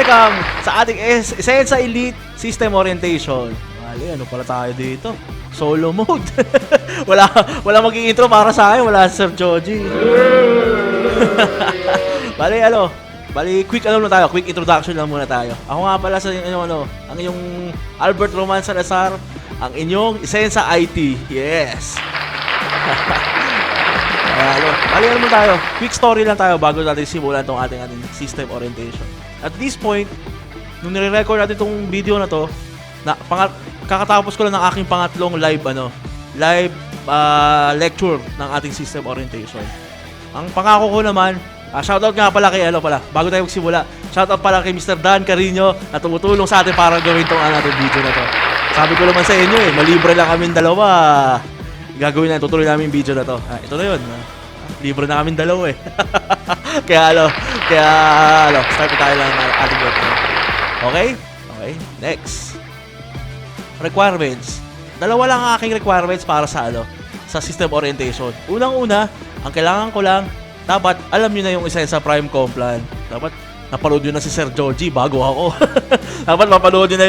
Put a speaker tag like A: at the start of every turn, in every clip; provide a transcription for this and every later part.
A: welcome sa ating Esensa Elite System Orientation. Mali, ano pala tayo dito? Solo mode. wala maging intro para sa akin, wala si Sir Joji. Bali, quick quick introduction lang muna tayo. Ako nga pala sa ang inyong Albert Roman Salazar, ang inyong Esensa IT. Yes. Bali, tayo. Quick story lang tayo bago natin simulan tong ating system orientation. At this point, nung nire-record natin tong video na to, kakatapos ko lang ng aking pangatlong live lecture ng ating system orientation. Ang pangako ko naman, shoutout nga pala kay bago tayo magsimula, shoutout pala kay Mr. Dan Carino na tumutulong sa atin para gawin tong ating video na to. Sabi ko naman sa inyo malibre lang kaming dalawa. Gagawin na, tutuloy namin yung video na to. Ito na yun. Libre na kaming dalawa kaya start tayo lang ng ating video. Okay? Okay, next. Requirements. Dalawa lang ang aking requirements para sa system orientation. Unang-una, ang kailangan ko lang, dapat alam nyo na yung Esensa Prime Complan. Dapat napanood nyo na si Sir Joji bago ako. Dapat mapanood nyo na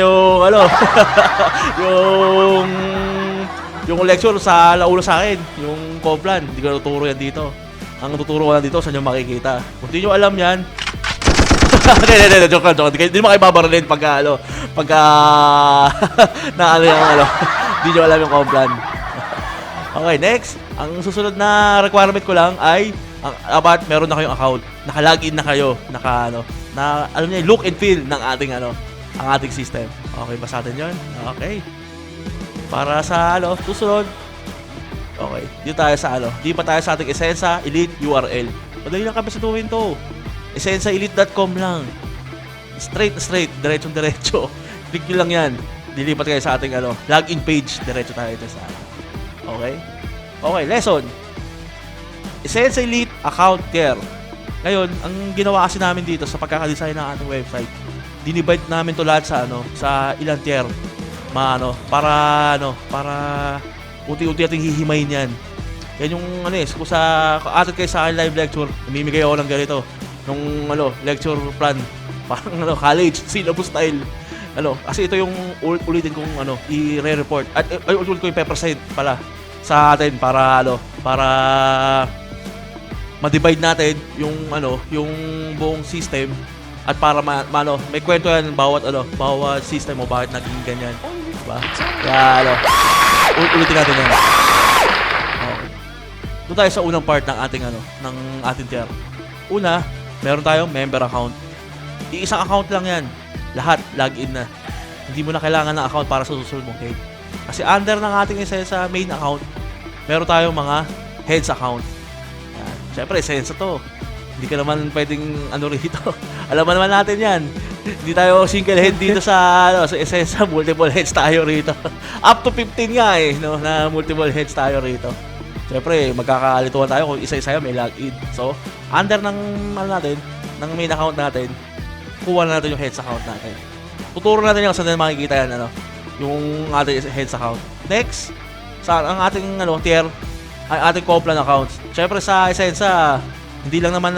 A: yung lecture sa launa sa akin, yung Complan. Hindi ko tuturo yan dito. Ang tuturo ko lang dito, saan nyo makikita. Kung di nyo alam yan, joke. Hindi mo kayo babaralin pagka hindi nyo alam yung Complan. Okay, next. Ang susunod na requirement ko lang ay dapat meron na kayong account. Naka-login na kayo. Alam niyo, look and feel ng ating ang ating system. Okay ba sa atin 'yon? Okay. Para sa susunod. Okay, dito tayo sa di pa tayo sa ating Esensa Elite URL. Madali lang kami saduhin to. EsensaElite.com lang. Straight, diretso. Click nyo lang yan. Dilipat kayo sa ating login page. Diretso tayo ito sa Okay? Okay, lesson. Esensa Elite Account Care. Ngayon, ang ginawa kasi namin dito sa pagkakadesign ng ating website, dinivide namin to lahat sa ilang tier. Para unti-unti ating hihimayin yan. Yan yung kung atin kayo sa akin live lecture, namimigay ako ng ganito. Nung lecture plan, parang college, syllabus style. Kasi ito yung ulitin kong i-re-report. At ulit ko yung paper pala sa atin para ma-divide natin yung yung buong system at para may kwento yan bawat system mo bakit naging ganyan, diba? Kaya ulitin natin yan. Okay. Doon tayo sa unang part ng ating ng ating tier. Una, meron tayong member account. Iisang account lang yan. Lahat login na. Hindi mo na kailangan ng account para sa susunod mong head. Kasi under ng ating Esensa main account, meron tayong mga heads account. Yan. Siyempre, Esensa to. Hindi ka naman pwedeng rito. Alam naman natin yan. Hindi tayo single head dito sa Esensa. Multiple heads tayo rito. Up to 15 nga na multiple heads tayo rito. Siyempre, magkakalituhan tayo kung isa-isa may login. So, under ng ng main account natin, kuha na natin yung heads account natin. Tuturo natin yung saan makikita yan, yung ating heads account. Next, ang ating tier, ay ating Complan accounts. Syempre sa Esensa, hindi lang naman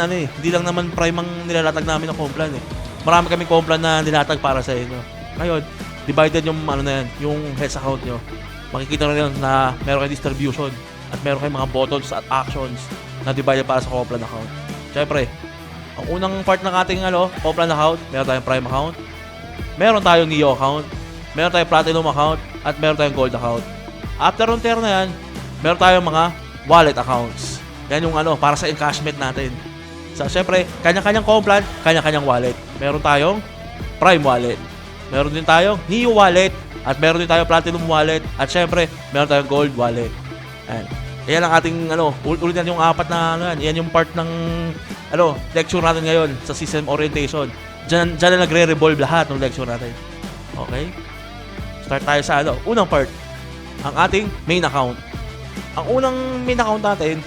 A: prime ang nilalatag namin ng Complan Marami kaming Complan na nilatag para sa inyo. Ngayon, divided yung yung heads account nyo. Makikita na yun na meron kayong distribution at meron kayong mga buttons at actions na divided para sa Complan account. Syempre, ang unang part ng ating Complan account, meron tayong Prime account, meron tayong Neo account, meron tayong Platinum account, at meron tayong Gold account. After ng tier na yan, meron tayong mga wallet accounts. Yan yung para sa encashment natin. So, syempre, kanya-kanyang Complan, kanya-kanyang wallet. Meron tayong Prime wallet, meron din tayong Neo wallet, at meron din tayong Platinum wallet, at syempre, meron tayong Gold wallet. Ayan ang ating ulitin yung apat na yan yung part ng lecture natin ngayon sa system orientation. Diyan na nagre-revolve lahat ng lecture natin. Okay? Start tayo sa unang part. Ang ating main account. Ang unang main account natin,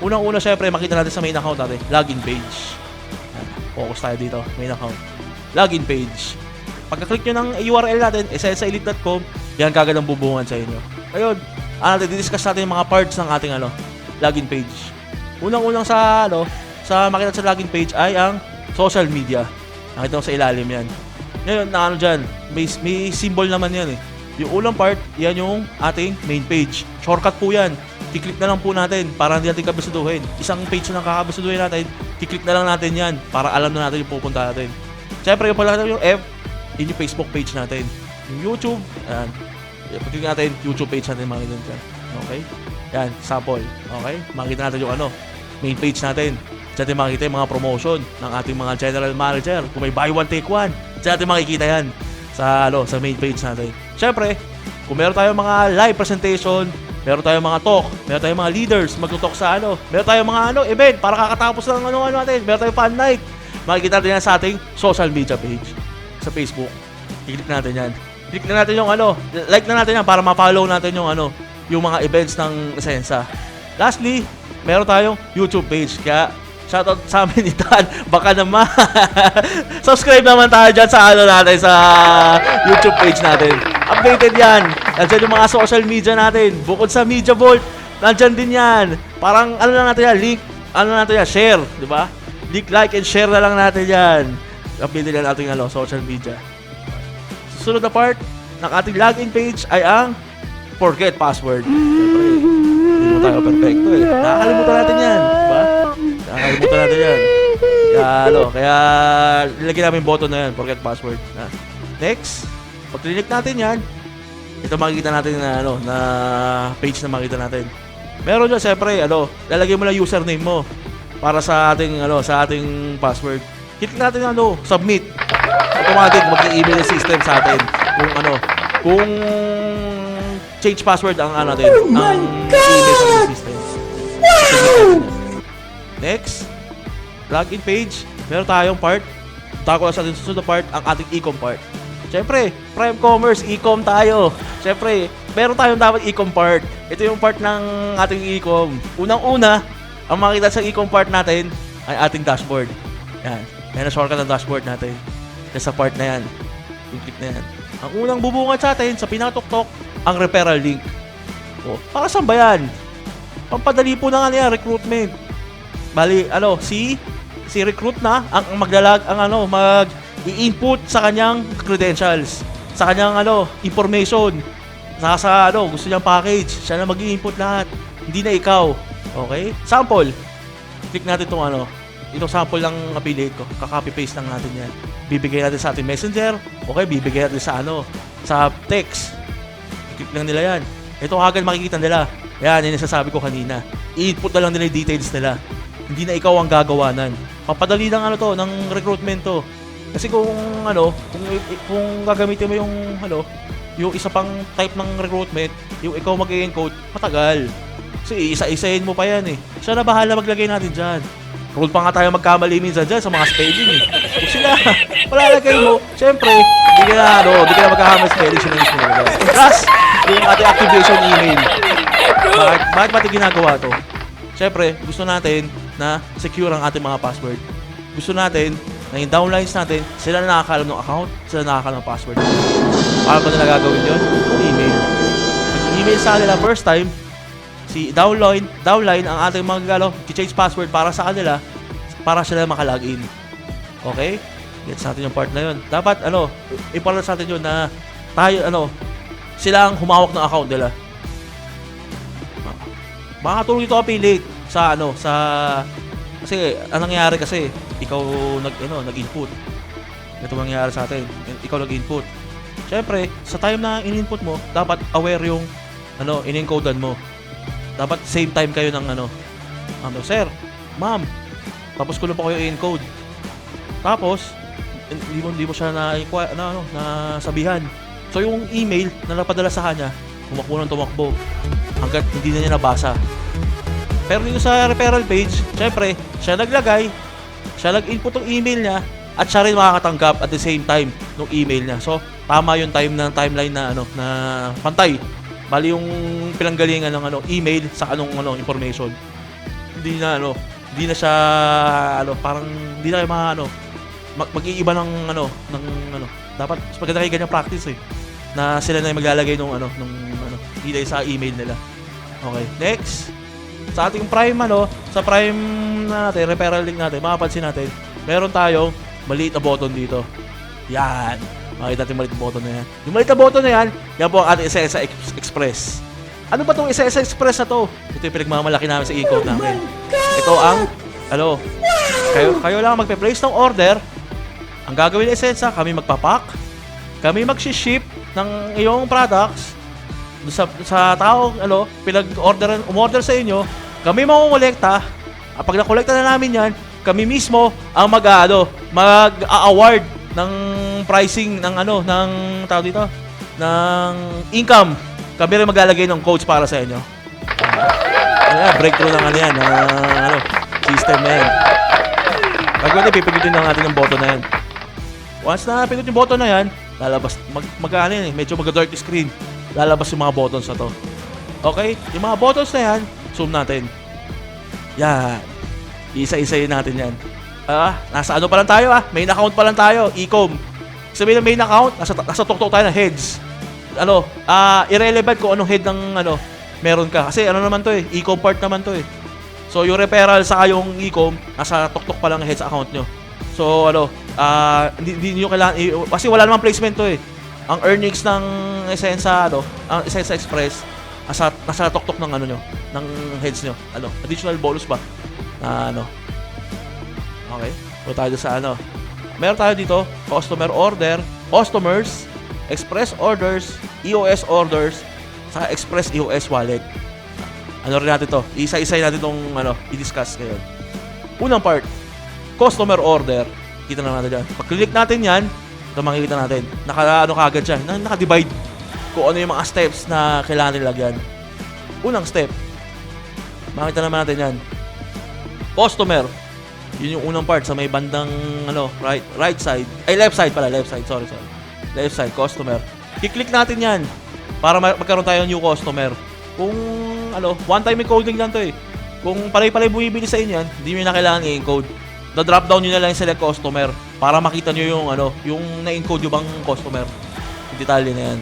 A: unang-una syempre makita natin sa main account natin, login page. Focus tayo dito, main account. Login page. Pagka-click nyo ng URL natin, EsensaElite.com, yan kagad ang bubungan sa inyo. Ayun, didiscuss natin yung mga parts ng ating login page. Unang-unang sa makita sa login page ay ang social media. Nakita mo sa ilalim yan. Ngayon, na ano dyan, may symbol naman yan eh. Yung ulang part, yan yung ating main page. Shortcut po yan. Kiklik na lang po natin para hindi natin kabisaduhin. Isang page na kakabisaduhin natin, kiklik na lang natin yan para alam na natin yung pupunta natin. Siyempre, yung pala yung F, yun yung Facebook page natin. Yung YouTube, ayan. Pagkik natin, YouTube page natin mga ganyan dyan. Okay? Yan, sample. Okay? Makikita natin yung main page natin. Diyan natin makikita yung mga promotion ng ating mga general manager. Kung may buy one, take one. Diyan natin makikita yan sa main page natin. Siyempre, kung meron tayong mga live presentation, meron tayong mga talk, meron tayong mga leaders magtutalk sa meron tayong mga event para kakatapos ng ano natin, meron tayong fan night. Makikita natin yan sa ating social media page sa Facebook. I-click natin yan. Click na natin yung like na natin yan para ma-follow natin yung yung mga events ng Esensa. Lastly, meron tayong YouTube page. Kaya shoutout sa amin ni Dan. Baka naman. Subscribe naman tayo dyan sa natin sa YouTube page natin. Updated yan. Nandyan yung mga social media natin. Bukod sa Media Vault, nandyan din yan. Parang lang natin yan, link, natin yan, share, di ba? Link, like, and share na lang natin yan. Updated yan ating social media. Susunod na part ng ating login page ay ang forget password. Siyempre, hindi mo tayo perfecto eh. Nakakalimutan natin yan, di ba? Nakakalimutan natin yan. Kaya nilagyan namin button na yan, forget password. Next, pag click natin yan, ito makikita natin na page na makikita natin. Meron dyan, siyempre, lalagyan mo lang username mo para sa ating password. Click natin submit. Automatic mag-i-email yung system sa atin kung change password ang natin, ang email sa system. Next, login page. Meron tayong part. Tako na sa ating susunod na part, ang ating e-com part. Siyempre, Prime Commerce, e-com tayo. Siyempre, meron tayong dapat e-com part. Ito yung part ng ating e-com. Unang-una, ang makikita sa e-com part natin ay ating dashboard. Yan. Yan ang shortcut ng dashboard natin. Sa part na yan. Yung click na yan. Ang unang bubungad sa atin, sa pinakatuktok, ang referral link. O, para saan ba yan? Pampadali po na yan, recruitment. Bali, si recruit na ang mag-i-input sa kanyang credentials, sa kanyang information, sa gusto niyang package, siya na mag-i-input lahat. Hindi na ikaw. Okay? Sample. Click natin itong itong sample ng affiliate ko. Ka-copy paste lang natin yan. Bibigay natin sa ating messenger. Okay, bibigay natin sa text. I-click lang nila yan. Ito agad makikita nila. Yan, yung nasasabi ko kanina. I-input na lang nila yung details nila. Hindi na ikaw ang gagawanan. Papadali ng ng recruitment to. Kasi kung gagamitin mo yung isa pang type ng recruitment, yung ikaw mag-encode, matagal. Kasi isa-isahin mo pa yan eh. Siya na bahala maglagay natin dyan. Rule pa nga tayo magkamali minsan dyan sa mga spelling eh. Kung sila, palalagay mo, syempre, hindi ka na magkakamali spelling sila mismo. Plus, yung ating activation email. Bakit natin ginagawa to? Syempre, gusto natin na secure ang ating mga password. Gusto natin na yung downlines natin, sila na nakakalam ng account, sila nakakalam ng password. Paano ba nila gagawin yun? Email. Email sa kanila first time, si downline ang ating mga change password para sa kanila, para sila makalogin. Okay? Gets natin yung part na yun. Dapat, important sa atin yun na tayo, sila ang humawak ng account nila. Makakatulong ito affiliate sa kasi anong nangyari kasi ikaw nag-input. Ito mangyayari sa atin. Ikaw nag-input. Syempre, sa time na in-input mo, dapat aware yung in-encodean mo. Dapat same time kayo ng sir, ma'am, tapos ko lang po kayo i-encode. Tapos, hindi mo siya nasabihan. So, yung email na napadala sa kanya, tumakbo hanggat hindi na niya nabasa. Pero dito sa referral page, syempre, siya naglagay, siya nag-input ng email niya, at siya rin makakatanggap at the same time ng email niya. So, tama yung timeline na pantay. Bali yung pinanggalingan ng email sa information. Hindi na siya parang hindi na kayo mag-iiba ng dapat maganda kayo ganyan practice eh. Na sila na yung maglalagay nung delay sa email nila. Okay, next. Sa ating Prime sa Prime natin, referral link natin, mapapansin natin, meron tayong maliit na button dito. Yan. Makita natin maliit na button na yan. Yung maliit na button na yan, yan po ang ating Isensa Express. Ano ba itong Isensa Express na to? Ito yung pinagmamalaki namin sa e-code namin. Ito ang, kayo lang magpe-place ng order. Ang gagawin ng Isensa, kami magpapack, kami mag-ship ng iyong products sa tao, umorder sa inyo, kami mangongolekta. Pag nakolekta na namin yan, kami mismo ang mag-award ng pricing ng tao dito, ng income. Kami rin maglalagay ng codes para sa inyo. Breakthrough ng system na yan. Pagod pipindutin lang natin yung button na yan. Once na pindutin yung button na yan, lalabas, medyo mag-dirty screen. Lalabas yung mga buttons na to. Okay? Yung mga buttons na yan, zoom natin. Yan. Isa-isayin natin yan. Nasa pa lang tayo main account pa lang tayo, e-com. Sabihin ng main account, nasa tuktok tayo ng heads. Irrelevant kung anong head ng meron ka. Kasi naman to e-com part naman to So yung referral sa yung e-com, nasa tuktok pa lang ng heads account nyo. So hindi nyo kailangan, kasi wala namang placement to Ang earnings ng Isensa, ang Isensa Express, nasa tuktok ng nyo, ng heads nyo. Additional bonus ba? Okay. So tayo sa meron tayo dito, customer order, customers, express orders, EOS orders, sa express EOS wallet. Rin natin to? Isa-isay natin itong i-discuss ngayon. Unang part, customer order. Kita na natin dyan. Pag-click natin yan, ito makikita natin. Kagad siya. Naka-divide kung ano yung mga steps na kailangan nilagyan. Unang step, makita naman natin yan. Customer. Yun yung unang part sa may bandang right side. Ay, left side pala. Left side. Sorry. Left side, customer. I-click natin yan para magkaroon tayo ng new customer. Kung one time encoding lang to Kung palay-palay bumibili sa inyo yan, hindi nyo na kailangan i-encode. Na-drop down nyo na lang yung select customer para makita nyo yung na-encode yung bang customer. Yung detalye na yan.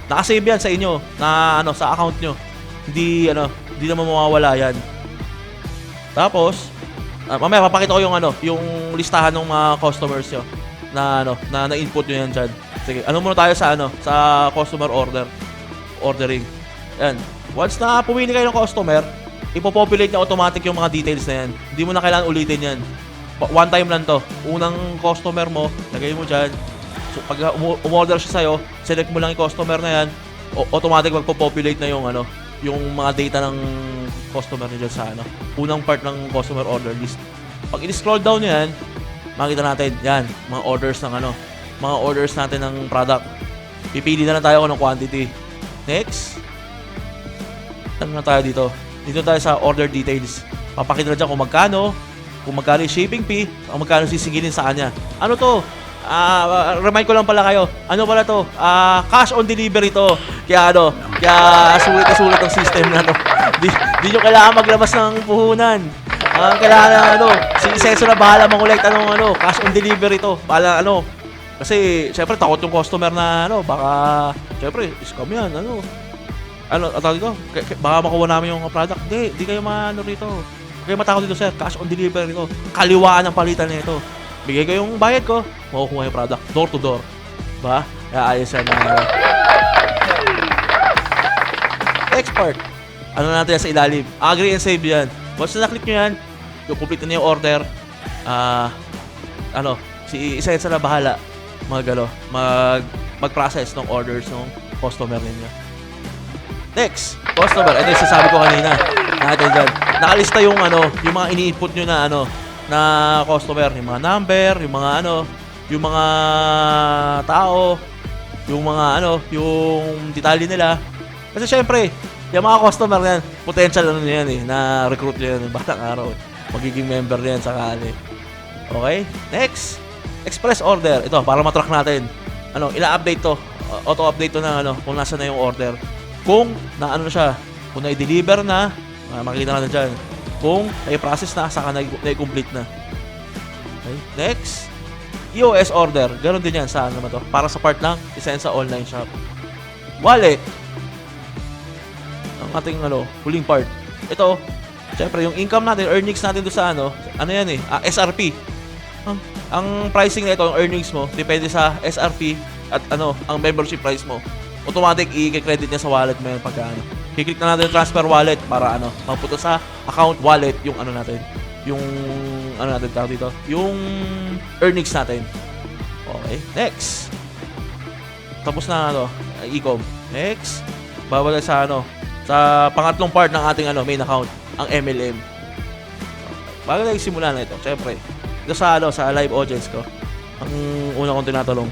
A: Nakasave yan sa inyo na sa account nyo. Hindi naman mawawala yan. Tapos, mamaya papakita ko yung listahan ng mga customers nyo na input nyo yan dyan. Sige, muna tayo sa customer ordering. Yan. Once na pumili kayo ng customer, ipopopulate na automatic yung mga details na yan. Hindi mo na kailangan ulitin yan. One time lang to. Unang customer mo, lagay mo dyan. So, pag umorder siya sa'yo, select mo lang yung customer na yan, automatic magpo-populate na yung mga data ng customer niyo dyan sa unang part ng customer order list. Pag i-scroll down nyo yan, makita natin, yan, mga orders ng mga orders natin ng product. Pipili na lang tayo ng quantity. Next. Ano na tayo dito? Dito tayo sa order details. Papakita na dyan kung magkano yung shipping fee, kung magkano sisingilin sa kanya. Ano to? Remind ko lang pala kayo. Ano pala to? Cash on delivery to. Kaya sulit na sulit ang system na to. Di nyo kailangan maglabas ng puhunan. Kailangan si Isensa na bahala mangolekta ng cash on delivery to. Bahala kasi syempre takot yung customer na baka syempre scam yan tawag dito, baka makuha namin yung product. Di kayo rito. Kayo matakot dito sir, cash on delivery to. Kaliwaan ang palitan nito. Bigay ko yung bayad ko, makukuha yung product door to door. Ba? Kaya ayos yan export. Natin yan sa ilalim. Agree and save yan. Once na na-click nyo yan, yung complete na yung order. Si Isensa na bahala mag-process ng orders ng customer ninyo. Next, customer. Ito yung sasabi ko kanina. Natin dyan. Nakalista yung yung mga ini-input nyo na customer, yung mga number, yung mga tao, yung mga yung detalye nila. Kasi syempre, yung mga customer na yan, potential yan na recruit nyo yan batang araw. Magiging member yan sakali. Okay? Next, express order. Ito, para matrack natin. Ila-update to. Auto-update to na kung nasa na yung order. Kung siya, kung na-deliver na, makikita natin dyan. Kung na-process na, saka na-complete na. Okay? Next, EOS order. Ganon din yan sa to. Para sa part ng Isensa online shop. Wallet. Ang ating huling part. Ito, syempre yung income natin, earnings natin doon sa SRP. Ang pricing nito, ang earnings mo, depende sa SRP at ano, ang membership price mo. Automatic i-credit niya sa wallet mo yun pagka ano. Kiklik na natin yung transfer wallet para ano, mapunta sa account wallet yung ano natin. Yung ano natin tawag dito, yung earnings natin. Okay, next. Tapos na ano, e-com. Next. Babalik sa ano, sa pangatlong part ng ating ano, main account, ang MLM. Bago tayo simula na ito, syempre, ito sa ano, sa live audience ko. Ang una kong tinatanong.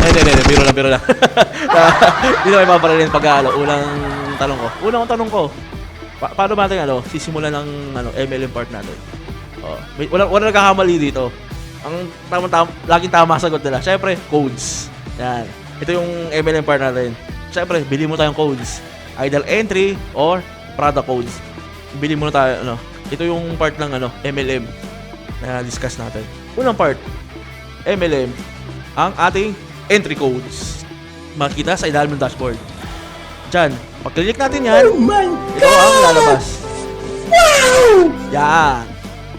A: Hindi, biro lang. Hindi na kayo mapaparilin pag unang tanong ko. Unang tanong ko, paano ba natin ano, sisimulan ng ano, MLM part natin? Oh, wala nagkakamali dito. Ang laging tama sagot nila. Syempre, codes. Yan. Ito yung MLM part natin. Syempre, bili mo tayong codes. Either entry or product codes. Bili mo na tayo, ano. Ito yung part ng ano, MLM na discuss natin. Unang part, MLM, ang ating entry codes. Makikita sa ilalim ng dashboard. Diyan, pag-click natin yan, ito ang lalabas. Wow! Yan.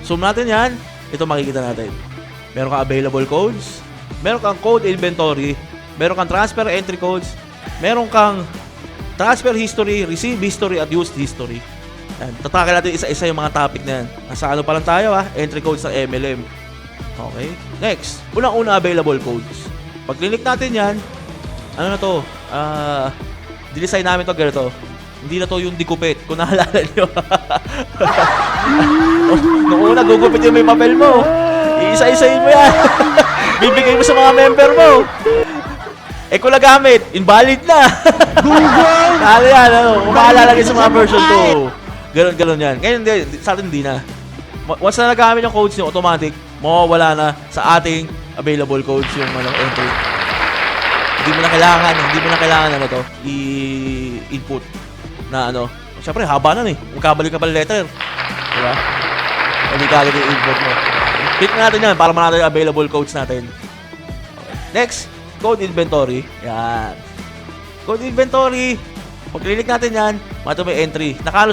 A: Zoom natin yan, ito makikita natin. Meron kang available codes, meron kang code inventory, meron kang transfer entry codes, meron kang transfer history, receive history, at used history. Yan. Tatakin natin isa-isa yung mga topic na yan. Nasa ano pa lang tayo entry codes ng MLM. Okay. Next, unang-una available codes. Pag click natin yan, ano na to? Dinesign namin to ganito. Hindi na to yung digupit, kung naalala nyo. Nung una, gugupit yung may papel mo. Iisa-isahin mo yan. Bibigay mo sa mga member mo. Kung nagamit, invalid na. Naalala yan, ano? Kung maalala kayo sa mga version 2. Ganon yan. Ngayon, sa atin hindi na. Once na nagamit yung codes nyo, automatic, mawawala na sa ating available codes yung ano, entry. Hindi mo na kailangan ano to, i-input na ano. Siyempre, haba na magkabalik ka pala letter. Diba? Hindi ka agad i-input mo. Click natin yan para manatay yung available codes natin. Okay. Next, code inventory. Yan. Code inventory. Pag click natin yan, mato may entry. Naka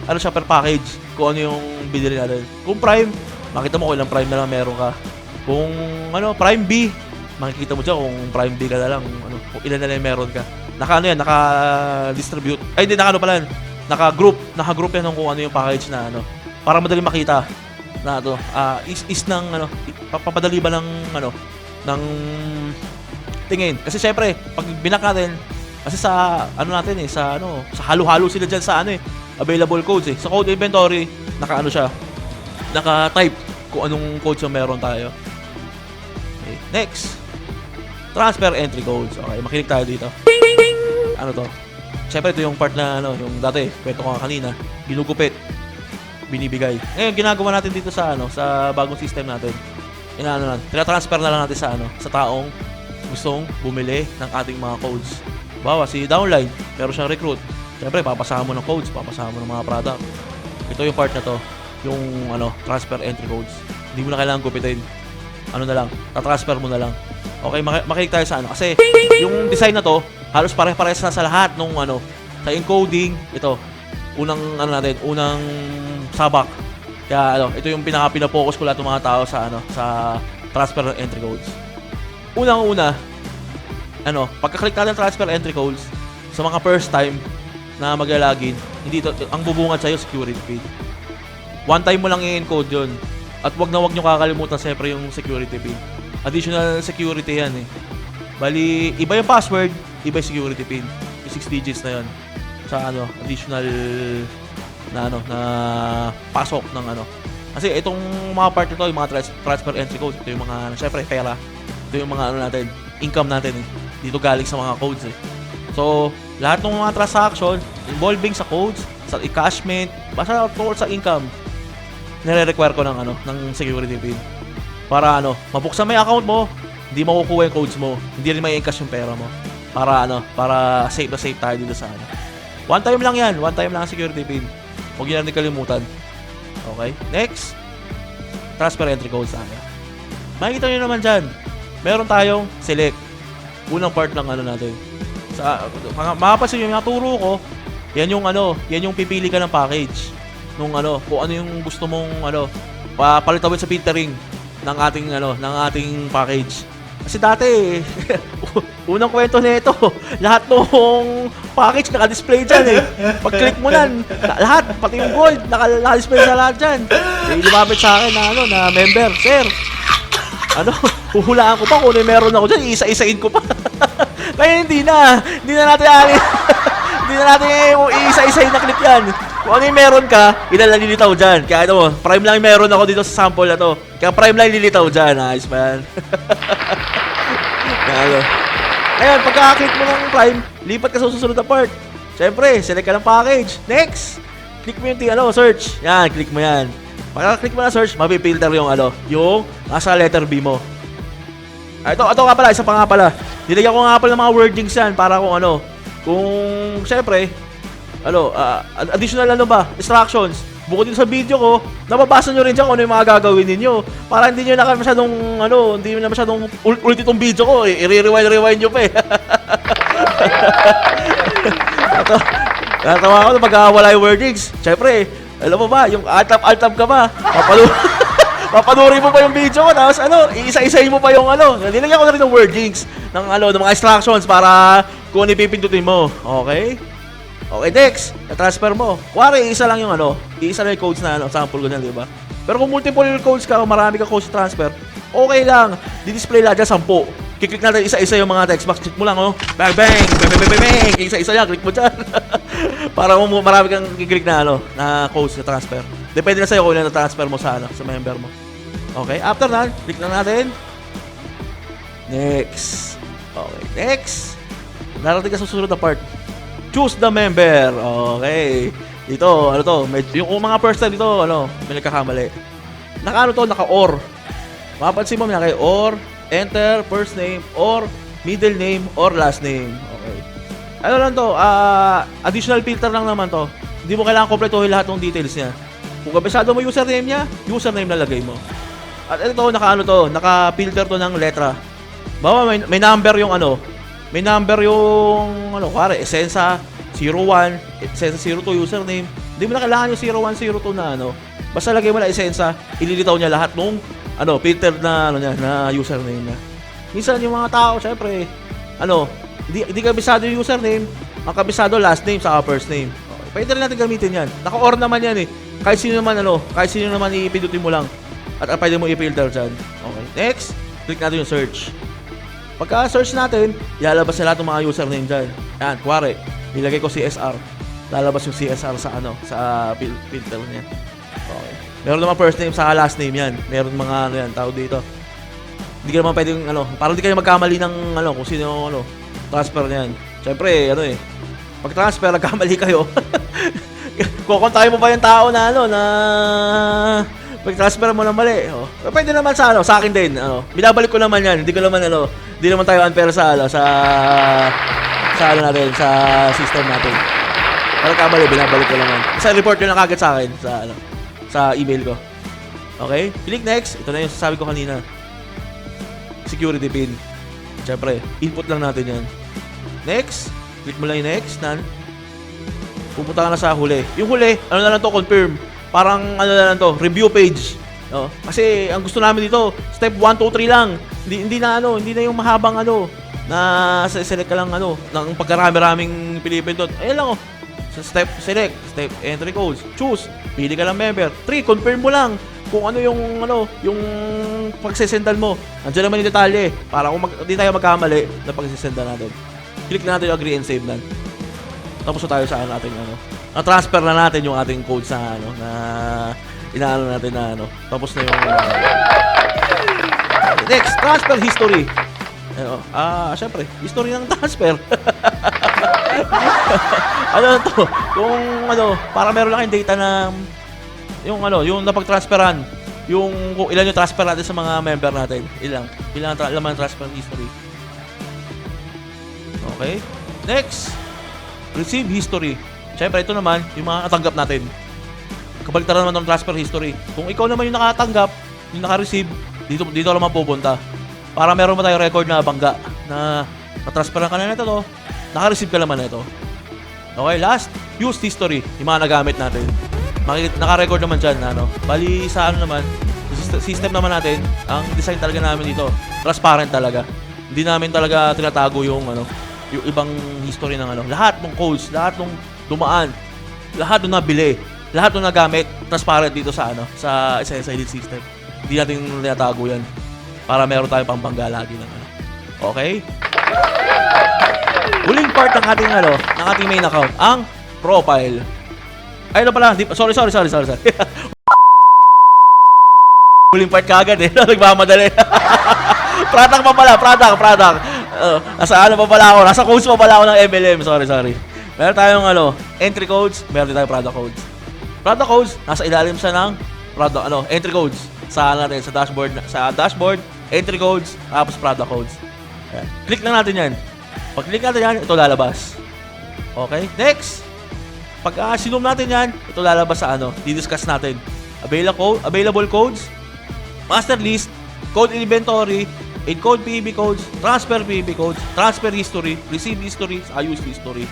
A: ano siya per package kung ano yung binili natin. Kung Prime, makita mo kung ilang Prime na lang meron ka. Kung ano, Prime B, makikita mo dyan kung Prime B ka na lang, ano, kung ilan na lang meron ka. Naka-distribute. Ay, hindi, naka-group yan kung ano yung package na ano. Para madali makita na ito, is ng ano, papadali ba ng ano, ng tingin. Kasi syempre, pag binak natin, kasi sa ano natin sa ano, sa halo-halo sila diyan sa ano available codes Sa code inventory, naka-ano siya, naka-type kung anong codes yung meron tayo. Okay. Next, transfer entry codes. Okay, makinig tayo dito. Ano to? Siyempre, ito yung part na ano, yung dati, kwento ko nga kanina, ginugupit, binibigay. Ngayon, ginagawa natin dito sa ano, sa bagong system natin. Tira-transfer na lang natin sa ano, sa taong gustong bumili ng ating mga codes. Bawa si downline, meron siyang recruit. Siyempre, papasahan mo ng codes, papasahan mo ng mga product. Ito yung part na to, yung ano, transfer entry codes. Hindi mo na kailangan gupitin. Ano na lang, tatransfer mo na lang. Okay, makinig tayo sa ano. Kasi yung design na to, halos pare-parehas na sa lahat nung ano, sa encoding, ito, unang ano natin, unang sabak. Kaya ano, ito yung pinaka-pina-focus ko lahat ng mga tao sa ano, sa transfer entry codes. Unang-una, ano, pagka-click natin transfer entry codes, sa mga first time na maglalagin, hindi ito, ang bubungad sa'yo, security pin. One time mo lang i-encode yun. At wag nyo kakalimutan siyempre yung security pin. Additional security yan Bali, iba yung password, iba yung security pin. Yung 6 digits na yun. Sa ano, additional na ano, na pasok ng ano. Kasi itong mga part nito, yung mga transfer entry codes, ito yung mga, siyempre, pera. Ito yung mga ano natin, income natin Dito galing sa mga codes So, lahat ng mga transaction involving sa codes, sa encashment, basta tungkol sa income, nire-require ko ng ano, ng security pin. Para ano, mabuksan mo yung account mo, hindi makukuha yung codes mo, hindi rin mai-encash yung pera mo. Para ano, para safe na safe tayo dito sa ano. One time lang yan, one time lang ang security pin. Huwag nyo na kalimutan. Okay, next. Transfer entry codes tayo. Makikita nyo naman dyan, meron tayong select. Unang part ng ano natin. Sa makapansin yung naturo ko, yan yung ano, yan yung pipili ka ng package. nung ano, kung ano yung gusto mong ano, palitawin sa filtering ng ating ano, ng ating package. Kasi dati, unang kwento nito, lahat ng package naka-display dyan eh. Pag-click mo nan, lahat, pati yung gold, naka-display sa lahat dyan. Eh, lumapit sa akin na ano, na member, sir. Ano, huhulaan ko pa kung ano yung meron ako dyan, isa-isain ko pa. Kaya hindi na natin alin. Hindi na natin isa-isain na clip yan. Kung ano yung meron ka, ilalilitaw dyan. Kaya ito mo, prime lang yung meron ako dito sa sample na to. Kaya prime lang lilitaw dyan. Ayos pa yan. Kaya, ayun, pagka-click mo ng prime, lipat ka sa susunod na part. Siyempre, select ka ng package. Next! Click mo yung search. Yan, click mo yan. Pagka-click mo na search, mapipilter yung yung nasa letter B mo. Ito nga pala, isa pa nga pala. Nilagyan ko nga pala ng mga wordings yan para kung siyempre, additional instructions. Bukod dito sa video ko, nababasa nyo rin dyan kung ano yung mga gagawin ninyo. Para hindi nyo na masyadong, hindi nyo na masyadong ulit itong video ko. I-rewind nyo pa eh. Natawa ako na pag-wala yung wordings. Siyempre, alam mo ba, yung alt-tab ka ba? Papanurin mo pa yung video ko, tapos iisa-isahin mo pa yung nilagyan ko na rin ng wordings ng mga instructions para kung ipipindutin mo. Okay? Okay, next, na-transfer mo. Kuwari, isa lang yung codes na sample ko na, di ba? Pero kung multiple codes ka, kung marami ka codes transfer, okay lang. Di-display lang dyan 10. Kiklik natin isa-isa yung mga text box. Click mo lang, bang, bang, bang, bang, bang, bang. Isa-isa yan, click mo dyan. Para kung marami kang kiklik na codes na transfer. Depende na sa'yo kung ilan na-transfer mo sa member mo. Okay, after that, click na natin. Next. Okay, next. Narating ka sa susunod na part. Choose the member. Okay. Dito, yung mga first time dito, may nagkakamali. Naka-or. Mapapansin mo, or, enter, first name, or, middle name, or last name. Okay. Additional filter lang naman to. Hindi mo kailangan kompletuhin lahat ng details niya. Kung kabisado mo username niya, username lalagay mo. At ito, naka-filter to ng letra. Bawa, may number yung may number yung kuwari, Esensa 01, Esensa 02 username. Hindi mo na kailangan yung 01, 02 na Basta lagay mo na Esensa, ililitaw niya lahat nung filter na na username niya. Minsan yung mga tao, syempre, hindi kabisado yung username, ang kabisado last name sa first name. Okay. Pwede rin natin gamitin yan. Naka-or naman yan eh. Kahit sino naman ipindutin mo lang. At pwede mo i-filter dyan. Okay. Next, click natin yung search. Pagka-search natin, ilalabas na lahat ng mga username dyan. Yan, kuwari, nilagay ko CSR. Lalabas yung CSR sa filter niya. Okay. Meron naman first name sa last name yan. Meron mga tawag dito. Hindi ka naman pwedeng para hindi kayo magkamali ng kung sino transfer niyan. Siyempre, pag transfer, nagkamali kayo. Kukontakin mo pa yung tao na na pag-transfer mo ng mali. Pwede naman sa akin din. Binabalik ko naman yan. Hindi naman tayo unfair sa natin, sa system natin. Para kamali, binabalik ko naman. Isa report yun lang kagad sa akin sa email ko. Okay? Click next. Ito na yung sasabi ko kanina. Security pin. Siyempre, input lang natin yan. Next. Click mo lang yung next. Pupunta ka na sa huli. Yung huli, na lang to, confirm. Parang review page. Kasi ang gusto namin dito, step 1, 2, 3 lang. Hindi na yung mahabang na select ka lang ng pagkarami-raming pinipindot. Ayun lang sa step select, step entry codes, choose, pili ka lang member. 3, confirm mo lang kung yung pagsesendan mo. Andiyan naman yung detalye para kung hindi tayo magkamali na pagsesendan natin. Click natin yung agree and save na. Tapos na tayo sa ating na-transfer na natin yung ating codes na inaano natin na tapos na yung next, transfer history. Syempre, history ng transfer. Kung para meron lang kayong data na yung napag-transferan, kung ilan yung transfer natin sa mga member natin. Ilan ang transfer history. Okay? Next, receive history. Siyempre, ito naman, yung mga natanggap natin. Kabaliktaran naman ng transfer history. Kung ikaw naman yung nakatanggap, yung naka-receive, dito naman pupunta. Para meron mo tayong record na bangga na na-transferan ka na nito, naka-receive ka naman nito. Okay, last, use history, yung mga nagamit natin. Naka-record naman dyan na ano. Bali sa ano naman, system naman natin, ang design talaga namin dito, transparent talaga. Hindi namin talaga tinatago yung ano, yung ibang history ng ano. Lahat ng codes, lahat ng dumaan, lahat ng nabili, lahat ng nagamit, transparent dito sa ano, sa SSID system. Hindi natin tinatago yan para meron tayong pambangga lagi ng ano. Okay? Huling part ng ating ano, ng ating main account, ang profile. Ay, ano pala? Sorry. Huling part kagad eh. Nagmamadali. Product pa pala. Product. Nasa ano pa pala ako? Nasa codes pa pala ako ng MLM. Sorry. Meron tayong ano, entry codes. Meron din tayong product codes. Product codes, nasa ilalim siya ng product, ano, entry codes. Sa natin, sa dashboard, entry codes, tapos product codes. Ayan. Click lang natin yan. Pag click natin yan, ito lalabas. Okay? Next! Pag sinum natin yan, ito lalabas sa ano, didiscuss natin. Available codes, master list, code inventory, encode PEB codes, transfer PEB codes, transfer history, receive history, use history.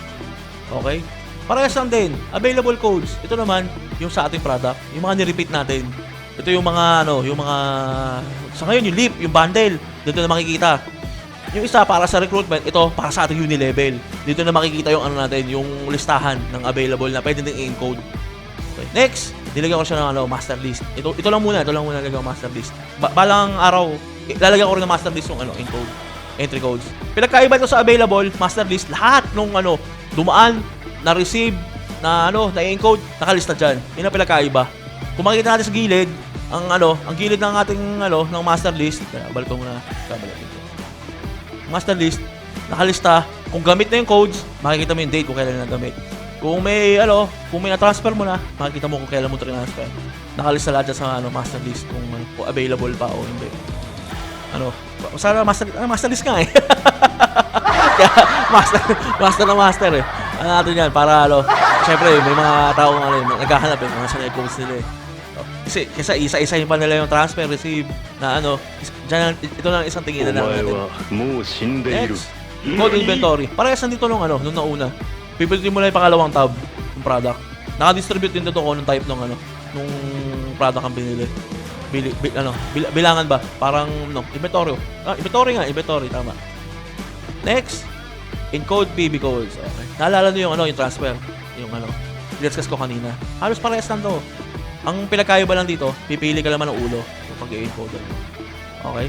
A: Okay? Parehas lang din. Available codes. Ito naman, yung sa ating product, yung mga ni-repeat natin. Ito yung mga, ano, yung mga, sa ngayon, yung leap, yung bundle. Dito na makikita. Yung isa para sa recruitment, ito para sa ating uni-level. Dito na makikita yung ano natin, yung listahan ng available na pwede din i-encode. Okay. Next, nilagyan ko siya ng ano, master list. Ito lang muna nilagyan ko master list. Balang araw, lalagyan ko rin ng master list yung ano, encode, entry codes. Pinagkaiba ito sa available, master list, lahat nung ano, dumaan, na-receive, na ano, na-encode, nakalista dyan. Yun ang pinagkaiba. Kung makikita natin sa gilid, ang gilid ng ating ano, ng master list, balik ko muna, master list, nakalista. Kung gamit na yung codes, makikita mo yung date kung kailan na gamit. Kung may na-transfer mo na, makikita mo kung kailan mo transfer. Nakalista lahat dyan sa ano, master list kung available pa o hindi. Ano, sana master list nga eh. Kaya, master eh. Ano natin yan, para ano, syempre may mga taong ano, naghahanap eh, mga sanay codes nila eh. Kasi isa-isahin pa nila yung transfer, receive, na ano, dyan, ito lang isang tingin na natin. Next, code inventory. Parehas nandito nung ano, nung nauna. Pipilitin mo lang yung pangalawang tab, yung product. Naka-distribute din dito kung anong type nung ano, nung product ang binili. Bilangan ba? Parang, no, inventory. Inventory, tama. Next, encode PEB codes. Okay. Naalala nyo yung ano, yung transfer. Yung ano, discuss ko kanina. Halos parehas lang to. Ang pinagkaiba lang dito, pipili ka naman ng ulo yung pag-i-encode mo. Okay?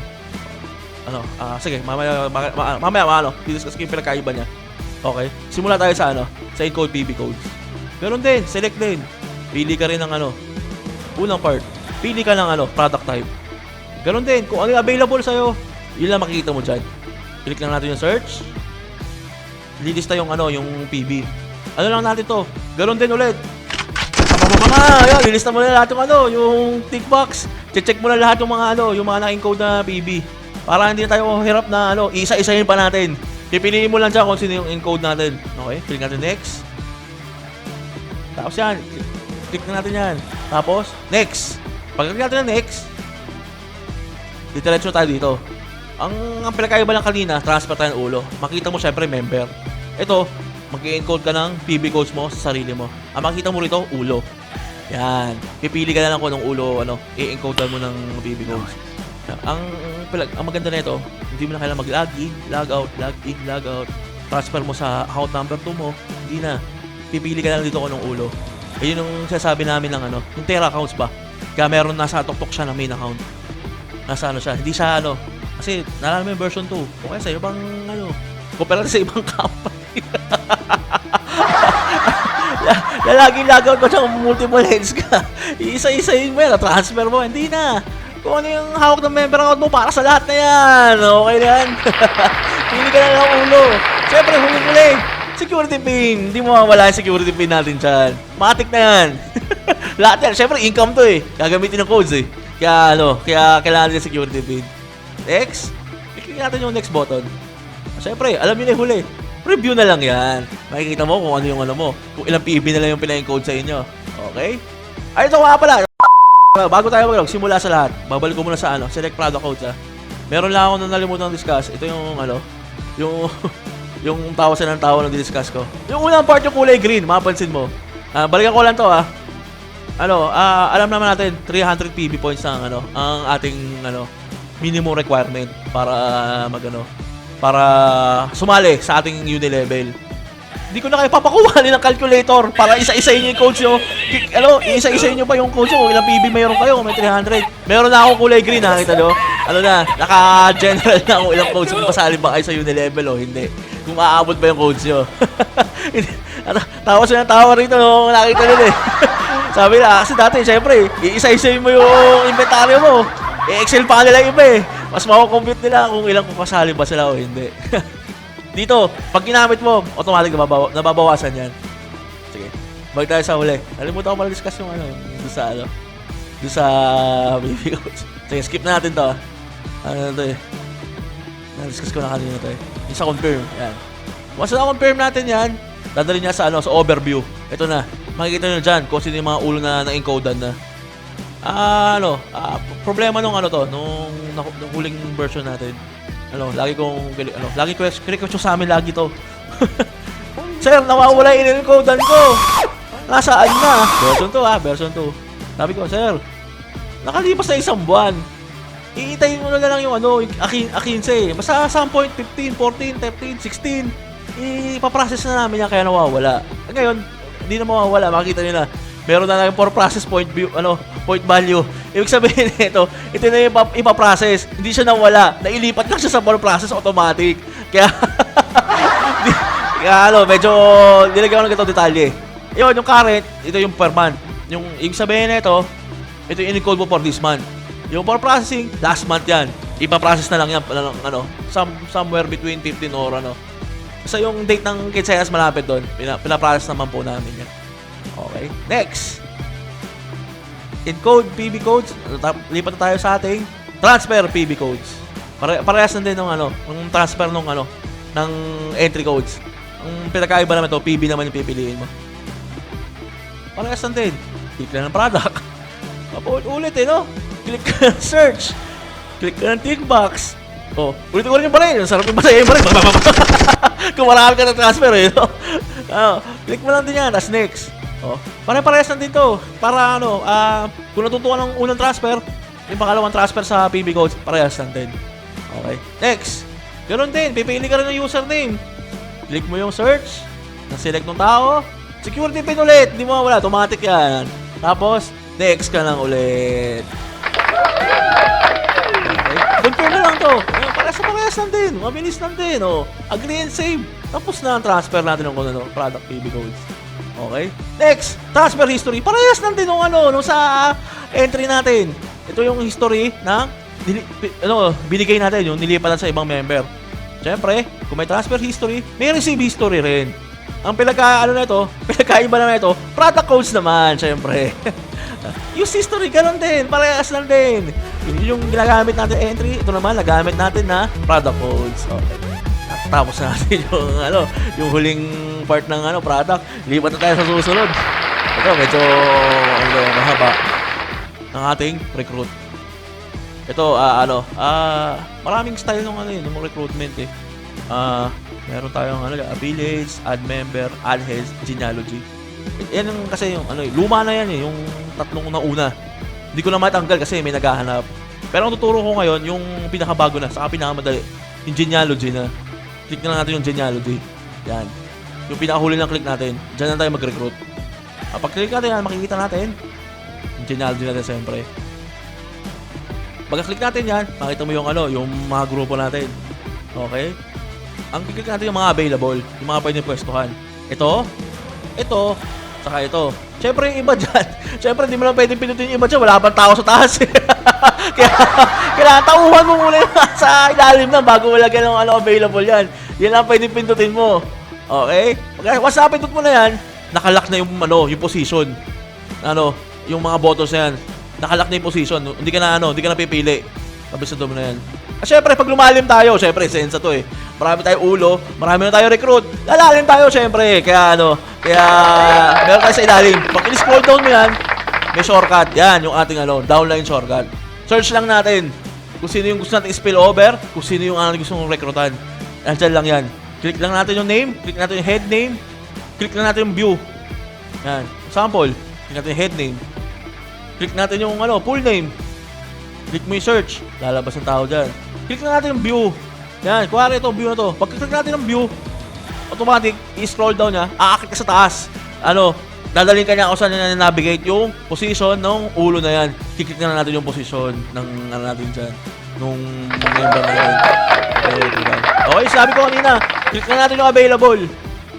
A: Ano, sige, mamaya ano, discuss ko yung pinagkaiba niya. Okay? Simula tayo sa ano, sa encode PEB codes. Meron din, select din. Pili ka rin ng ano, unang part. Pili ka ng ano, product type. Ganon din, kung ano yung available sa'yo, yun lang makikita mo dyan. Click lang natin yung search. Lilista yung ano, yung PEB. Ano lang natin to? Ganon din ulit. Ayan, lilista mo na lahat yung ano, yung tick box. Check mo na lahat yung mga ano, yung mga na-encode na PEB. Para hindi na tayo hirap na ano, isa-isahin pa natin. Pipiliin mo lang dyan kung sino yung encode natin. Okay, click natin next. Tapos yan, click na natin yan. Tapos, next. Pag-click natin na next, ditiretso tayo dito. Ang pinakaiba lang kanina, transfer tayo ng ulo. Makita mo syempre member. Ito, mag-encode ka ng PEB codes mo sa sarili mo. Ang makita mo rito, ulo. Yan. Pipili ka na lang kung anong ulo, ano, i-encode mo ng PEB codes. Ang maganda na ito, hindi mo na kailangan mag-log in, log out, log in, log out. Transfer mo sa account number 2 mo, hindi na. Pipili ka na lang dito kung anong ulo. Ayun yung sasabi namin ng ano, yung Terra accounts ba? Kaya meron nasa tuktok siya ng main account. Nasa ano siya, hindi siya ano, kasi nalala mo yung version 2. O kaya sa ibang ano, compare sa ibang company. Lalaging logout mo siyang multiple heads ka. Isa-isahin mo yan, transfer mo, hindi na. Kung ano yung hawak ng member account mo, para sa lahat na yan. Okay na yan. Pili ka na lang ng ulo. Siyempre, huli-huli. Security pin. Hindi mo mawala yung security pin natin dyan. Matik na yan. Lahat yan. Siyempre, income to eh. Gagamitin ng codes eh. Kaya ano, kaya kailangan din security pin. Next. Click natin yung next button. Siyempre, alam nyo na yung huli. Review na lang yan. Makikita mo kung ano yung ano mo. Kung ilang PEB na lang yung pina-encode sa inyo. Okay? Ay, ito nga pala. Bago tayo simula sa lahat. Babalik ko muna sa ano, select product codes ha. Meron lang ako na nalimutan ng discuss. Ito yung ano, yung tawa ng discuss ko. Yung unang part yung kulay green, mapapansin mo. Balikan ko lang to ha. alam naman natin 300 PB points ang ang ating minimum requirement para para sumali sa ating uni-level. Hindi ko na kayo papakuhanin ng calculator para isa-isahin niyo yung codes nyo. Isa-isahin nyo pa yung codes nyo kung ilang PB mayroon kayo, kung may 300. Meron na akong kulay green, nakita nyo? Naka-general na kung ilang codes kung pasali ba kayo sa uni-level o hindi. Kung aabot ba yung codes nyo. Tawa siya ng tawa rito nung nakita nila eh. Sabi na, kasi dati, syempre, iisa-isahin mo yung inventaryo mo. Excel pa nila iba eh. Mas makakompute nila kung ilang kupasali ba sila o hindi. Dito, pag ginamit mo, automatic nababawasan yan. Sige, balik tayo sa huli. Nalimutan ko pala discuss yung doon sa baby coach. Sige, skip na natin to. Ano to eh. Na-discuss ko na kanina to eh. Yung sa confirm, yan. Once na-confirm natin yan, dadali niya sa sa overview. Ito na. Makikita nyo dyan kung sino yung mga ulo na na-encodean na. Problema nung nung huling version natin. Lagi ko request sa amin lagi to. Sir, nawawala yung encodean ko. Nasaan na? Version 2. Sabi ko, sir, nakalipas na isang buwan. Iitayin mo na lang yung yung A15. Basta some point 15, 14, 13, 16. Ipaprocess na namin yan kaya nawawala. Ngayon, hindi na mawawala. Makikita nyo na. Meron na lang for process point value. Ibig sabihin ito na yung ipaprocess. Hindi siya nawala. Nailipat lang siya sa for process automatic. Kaya, medyo nilagyan ko ng ganitong detalye. Yun, yung current, ito yung per month. Yung ibig sabihin nito, ito yung in-encode mo for this month. Yung for processing, last month yan. Ipaprocess na lang yan, somewhere between 15 or Basta yung date ng Kitsayas malapit doon, pinaprocess naman po namin yan. Okay, next. Encode PB codes. Lipat na tayo sa ating transfer PB codes. Parehas na din ng transfer ng entry codes. Ang pinakaiba naman ito, PB naman yung pipiliin mo. Parehas na din. Click na ng product. Ulit no? Click ka ng search. Click ka ng tick box. Ulit-ulit yung baril. Sarap yung masaya yung baril. Kung marami ka ng transfer click mo lang din yan. As next. Pare-parehas lang dito. Para kung natutuwa ng unang transfer, yung pangalawang transfer sa PB codes, parehas lang din. Okay. Next. Ganon din. Pipili ka rin ng username. Click mo yung search. Na-select ng tao. Security pin ulit. Hindi mo wala. Automatic yan. Tapos, next ka lang ulit. Okay. Confirm na lang to. Parehas lang din. Mabilis lang din. Agree and save. Tapos na ang transfer natin ng product PB codes. Okay? Next, transfer history. Parehas lang din nung sa entry natin. Ito yung history ng binigay natin, yung nilipatan sa ibang member. Siyempre, kung may transfer history, may receive history rin. Ang pinagkaiba naman ito, product codes naman, siyempre. Use history, ganun din. Parehas lang din. Yung ginagamit natin entry, ito naman, nagamit natin na product codes. Okay. Tapos natin yung huling part ng product. Lipat na tayo sa susunod. Ito, medyo mahaba ng ating recruit. Ito, maraming style ng recruitment eh. Meron tayong affiliates, add member, add heads, genealogy. Yan yung kasi yung luma na yan eh, yung tatlong una. Hindi ko na matanggal kasi may naghahanap. Pero ang tuturo ko ngayon, yung pinakabago na, saka pinakamadali, yung genealogy na. Click na lang natin yung genealogy. Yan. Yung pinakahuli ng click natin, dyan na tayo mag-recruit. Pag click natin yan, makikita natin yung genealogy natin siyempre. Pag-click natin yan, makita mo yung mga grupo natin. Okay? Ang click natin yung mga available, yung mga pwedeng pwestuhan. Ito, saka ito. Siyempre yung iba dyan. Siyempre hindi mo lang pwedeng pinutin yung iba dyan, wala pang tao sa taas. Kaya tauhan mo muna sa ilalim na bago mo lagyan ng available yan. Yan lang pwedeng pindutin mo. Okay? Once napindot mo na yan, nakalock na yung position. Yung mga buttons na yan. Nakalock na yung position. Hindi ka na pipili. Kabisado mo na yan. Siyempre, pag lumalim tayo, siyempre, sensa to eh. Marami tayo ulo, marami na tayo recruit. Lalalim tayo, siyempre. Kaya meron tayo sa ilalim. Pag in-scroll down mo yan, may shortcut. Yan, yung ating downline shortcut. Search lang natin kung sino yung gusto natin spill over, kung sino yung gusto mong recruitan. Diyan lang yan. Click lang natin yung name, click natin yung head name, click lang natin yung view. Yan. Example, click natin yung head name. Click natin yung ano, full name. Click mo yung search. Lalabas ang tao dyan. Click na natin yung view. Yan, kuwari ito, view na to. Pag click natin yung view, automatic, i-scroll down niya, aakit ka sa taas. Ano, dadalhin ka niya kung saan niya navigate yung position ng ulo na yan. Kiklik na natin yung position ng ano natin dyan. Nung member na yan. Okay, sabi ko kanina, click na natin yung available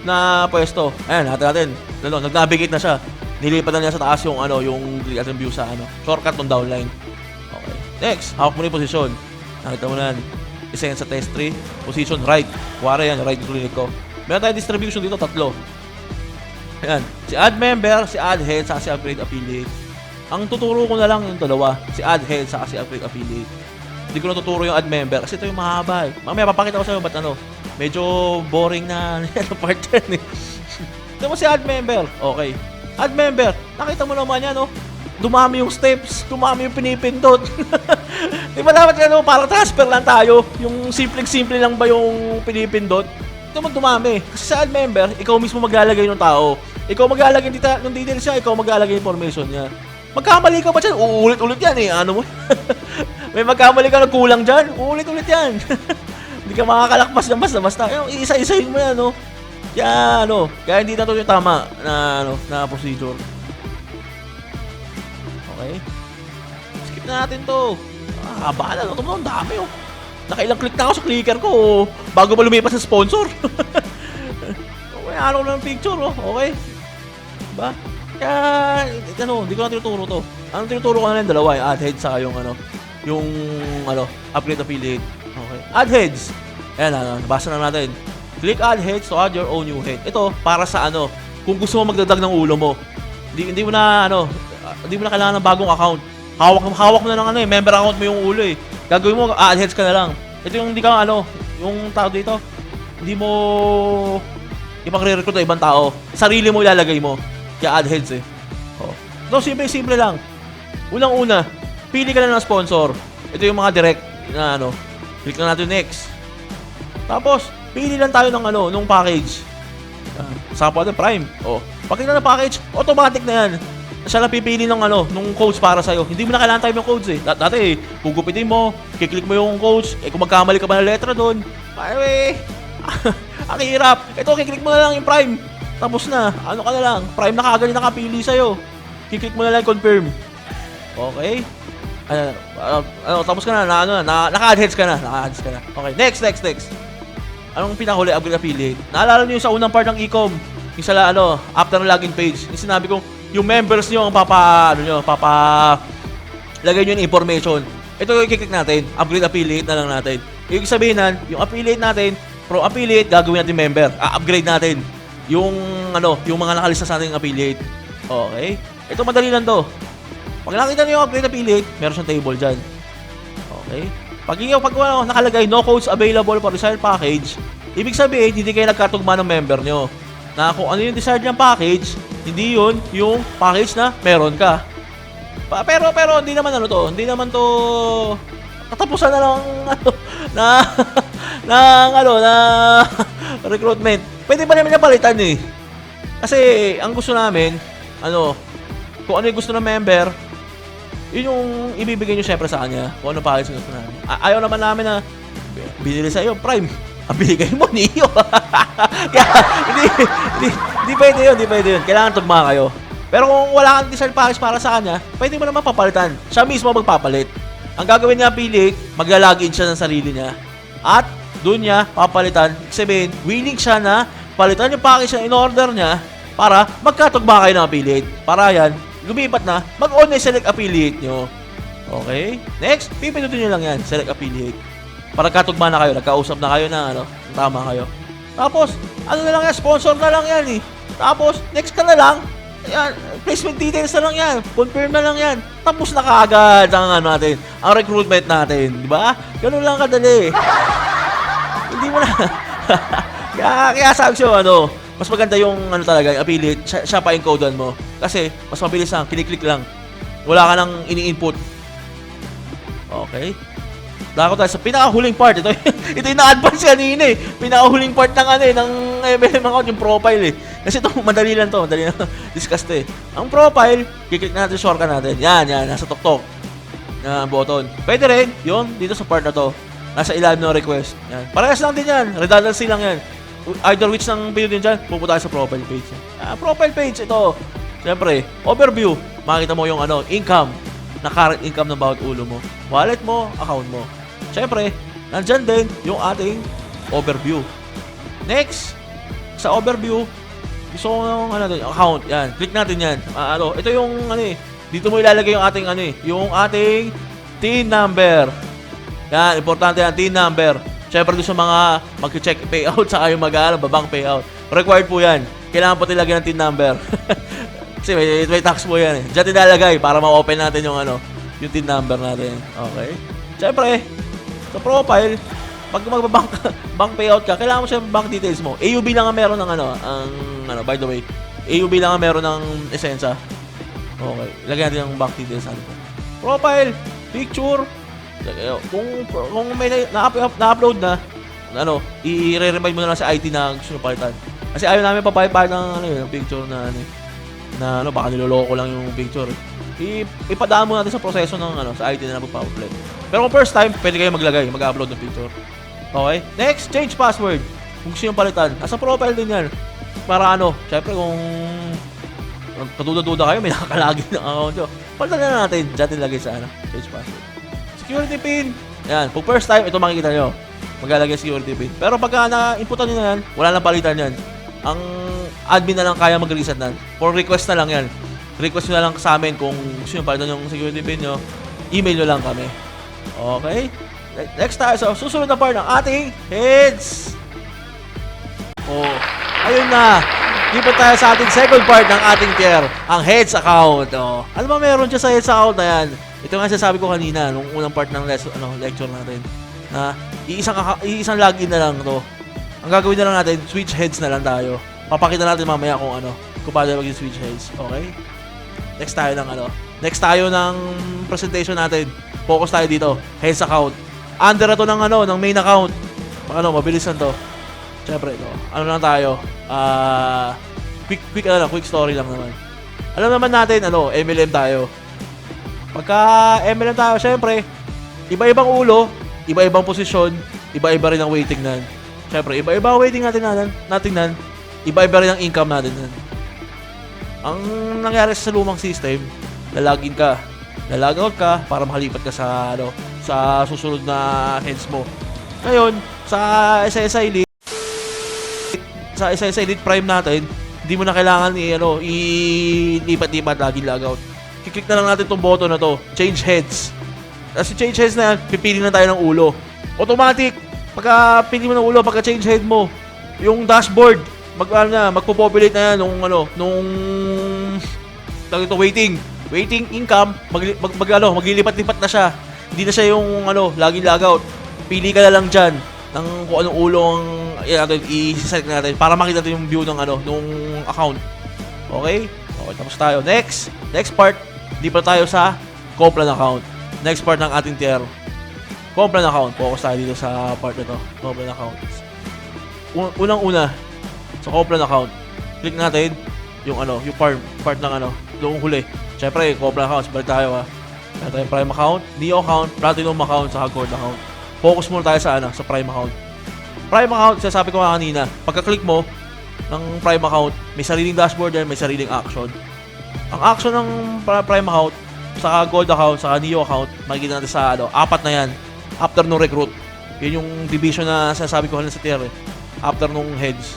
A: na pwesto. Ayan, natin. Ano, nag-navigate na siya. Nilipat na niya sa taas yung ano, yung click natin view sa ano, shortcut ng downline. Okay. Next, hawak mo na yung position. Nakita mo na yan. Isa yan sa test tree. Position right. Kuwari yan, right click ko. Meron tayong distribution dito, 3. Ayan. Si add member, si add head, saka si upgrade affiliate. Ang tuturo ko na lang yung dalawa. Si add head, saka si upgrade affiliate. Hindi ko na tuturo yung add member kasi ito yung mahaba eh. Mamaya papakita ko sa'yo ba't ano. Medyo boring na part yan eh. Ito mo si add member. Okay. Add member. Nakita mo naman yan, no? Dumami yung steps. Dumami yung pinipindot. Di ba dapat ano, parang transfer lang tayo? Yung simple-simple lang ba yung pinipindot? Ito dumami. Kasi sa add member, ikaw mismo maglalagay ng tao. Ikaw maglalagay ng details siya. Ikaw maglalagay information niya. Magkamali ka ba dyan? Uulit-ulit yan eh. Ano mo? May magkamali ka na kulang dyan? Uulit-ulit yan. Hindi ka makakalakpas ng basta-basta. Isa-isahin mo yan, no? Kaya ano, kaya hindi na to yung tama na ano, na procedure. Okay. Skip na natin to. Haba na, no? Ang dami, oh. Nakailang click na ako sa clicker ko, oh, bago pa lumipas sa sponsor. Okay, ano lang picture, oh. Okay. Diba? Kaya, ano, hindi ko na tinuturo to. Ang tinuturo ko na lang dalawa, yung add heads saka yung ano, upgrade affiliate. Okay. Add heads. Ayan, nabasa na natin. Click add heads to add your own new head. Ito, para sa ano, kung gusto mo magdagdag ng ulo mo. Hindi mo na, ano, hindi mo na kailangan ng bagong account. Hawak mo na ng ano eh, member account mo yung ulo eh. Gagawin mo, add heads ka na lang. Ito yung hindi ka, ano, yung tao dito, hindi mo ipang-re-recruit na ibang tao. Sarili mo ilalagay mo. Kaya add heads eh. Oh. So, simple lang. Unang-una, pili ka na ng sponsor. Ito yung mga direct na ano, click na natin next. Tapos, pili lang tayo ng ano, nung package. Sa po natin, Prime. Oh, pag kita ng package, automatic na yan. Siya lang pipili ng ano, nung codes para sa'yo. Hindi mo na kailangan type yung codes eh. Dati, gugupitin mo, kiklik mo yung codes, kung magkamali ka ba ng letra doon, ay, ang hirap. Ito, kiklik mo na lang yung Prime. Tapos na, ano ka na lang, Prime na kagad nakapili sa'yo. Kiklik mo na lang confirm. Okay? Tapos ka na, naka-add heads ka na. Okay, next. Anong pinakahuli? Upgrade affiliate. Naalala niyo yung sa unang part ng e-com, yung sa ano, after ng login page, yung sinabi kong, yung members niyo ang lagay niyo yung information. Ito yung i-click natin, upgrade affiliate na lang natin. Ibig sabihin nan, yung affiliate natin, pro affiliate, gagawin natin member. Upgrade natin yung ano, yung mga nakalista sa ating affiliate. Okay? Ito madali lang to. Pag nakita niyo yung upgrade affiliate, meron siyang table diyan. Okay? Pag nakalagay no codes available for desired package, ibig sabihin hindi kayo nagkatugma ng member nyo. Na kung ano yung desired niyang package, hindi yun yung package na meron ka. Pero hindi naman ano to, hindi naman to katapusan na lang na recruitment. Pwede pa naman niya palitan eh. Kasi ang gusto namin, kung ano yung gusto ng member, yun yung ibibigay nyo syempre sa kanya. Kung ano package gusto namin. Ayaw naman namin na binili sa'yo, Prime. Ang binigay mo, Neo. Kaya, hindi pwede yun. Kailangan tugma kayo. Pero kung wala kang desired package para sa kanya, pwede mo naman papalitan. Siya mismo magpapalit. Ang gagawin niya affiliate, magla-login siya ng sarili niya. At doon niya papalitan. Sabihin, willing siya na palitan yung package na in-order niya para magkatugma kayo ng affiliate. Para yan, lumipat na, mag-on na select affiliate nyo. Okay? Next, pipindutin nyo lang yan, select affiliate. Para katugma na kayo, nagkausap na kayo na tama kayo. Tapos, na lang yan, sponsor na lang yan eh. Tapos, next ka na lang, yan, placement details na lang yan, confirm na lang yan. Tapos na kaagad ang natin, ang recruitment natin, di ba? Ganun lang kadali. Hindi mo na. kaya sabi siyo, mas maganda yung talaga, yung affiliate, siya pa encodean mo. Kasi, mas mabilis lang, kiniklik lang. Wala ka nang ini-input. Okay? Dako tayo sa pinakahuling part. Ito yung na-advance kanina eh. Pinakahuling part ng ng MLM account, yung profile eh. Kasi ito, madali lang to. Madali lang discuss to eh. Ang profile, kiklik natin yung shortcut natin. Yan, nasa tuktok. Na button. Pwede rin, yun, dito sa part na to. Nasa ilalim ng request. Yan. Parehas lang din yan. Redundancy lang yan. Either which ng video din dyan, pupunta tayo sa profile page. Profile page, ito. Siyempre, overview. Makikita mo yung income. Na current income ng bawat ulo mo. Wallet mo, account mo. Siyempre, nandyan din yung ating overview. Next, sa overview, gusto ko ng account. Yan, click natin yan. Ito yung dito mo ilalagay yung ating yung ating TIN number. Yan, importante yan, TIN number. Siyempre doon sa mga mag-check payout sa kayo babang payout. Required po yan. Kailangan po tilagyan ng TIN number. Kasi may tax po yan eh. Diyan ilalagay para ma-open natin yung yung TIN number natin. Okay? Siyempre, sa profile, pag bank payout ka, kailangan mo siya bank details mo. AUB lang ang meron ng by the way, AUB lang ang meron ng esensya. Okay, lagyan natin yung bank details natin. Profile, picture, kung may na-upload na, i-re-remind mo na lang sa IT na gusto nyo palitan. Kasi ayaw namin papaypal ng picture na baka niloloko lang yung picture. Ipadaan mo natin sa proseso ng sa IT na magpa-upload. Pero kung first time, pwede kayo mag-upload ng picture. Okay? Next, change password. Kung gusto nyo palitan, nasa profile din yan. Para syempre kung katuda-duda kayo, may nakakalagin ng account nyo. Palitan na natin. Diyan nilagay sa change password. Security pin. Yan. Kung first time, ito makikita nyo. Maglalagay security pin. Pero pagka na-inputan nyo na yan, wala nang palitan yan. Ang admin na lang kaya mag-reset na. For request na lang yan. Request nyo na lang sa amin kung gusto nyo palitan yung security pin nyo. Email nyo lang kami. Okay? Next tayo sa susunod na part ng ating heads. Ayun na. Lipat tayo sa ating second part ng ating tier. Ang heads account. Ano ba meron dyan sa heads account na yan? Ito nga sasabi ko kanina nung unang part ng lecture natin. Na iisang login na lang to. Ang gagawin na lang natin, switch heads na lang tayo. Papakita natin mamaya kung paano maging switch heads. Okay? Next tayo ng presentation natin. Focus tayo dito. Heads account. Under na to ng main account. Mabilis lang to. Siyempre ito. Lang tayo. Quick story lang naman. Alam naman natin, MLM tayo. Pagka MLM tayo, siyempre, iba-ibang ulo, iba-ibang posisyon, iba-iba rin ang waiting nan. Siyempre, iba-iba ang waiting natin nan. Iba-iba rin ang income natin nan. Ang nangyari sa lumang system, lalagin ka, lalagout ka para makalipat ka sa susunod na heads mo. Ngayon, sa SSI Elite Prime natin, hindi mo na kailangan ilipat-lipat laging logout. Kiklik na lang natin itong button na to, change heads. Kasi change heads na yan, pipili na tayo ng ulo. Automatic, pagka pili mo ng ulo, pagka change head mo, yung dashboard, magpo-populate na yan nung waiting income, maglilipat-lipat na siya. Hindi na siya yung laging logout. Pili ka na lang dyan ng kung anong ulo ang i-select natin para makita natin yung view ng nung account. Okay? Okay, tapos tayo. Next part, di pa tayo sa Complan account. Next part ng ating tier. Complan account. Focus tayo dito sa part na to. Complan account. Unang-una, sa Complan account, click natin yung yung part ng yung huli. Siyempre, Complan account. Balik tayo Ito yung Prime account, Neo account, Platinum account, sa Gold account. Focus muna tayo sa sa Prime account. Prime account, sasabi ko kanina, pagka-click mo ng Prime account, may sariling dashboard yan, may sariling action. Ang action ng Prime account, sa Gold account, sa Neo account, makikita natin sa apat na yan. After nung recruit. Yun yung division na sasabi ko kanina sa tier After nung heads.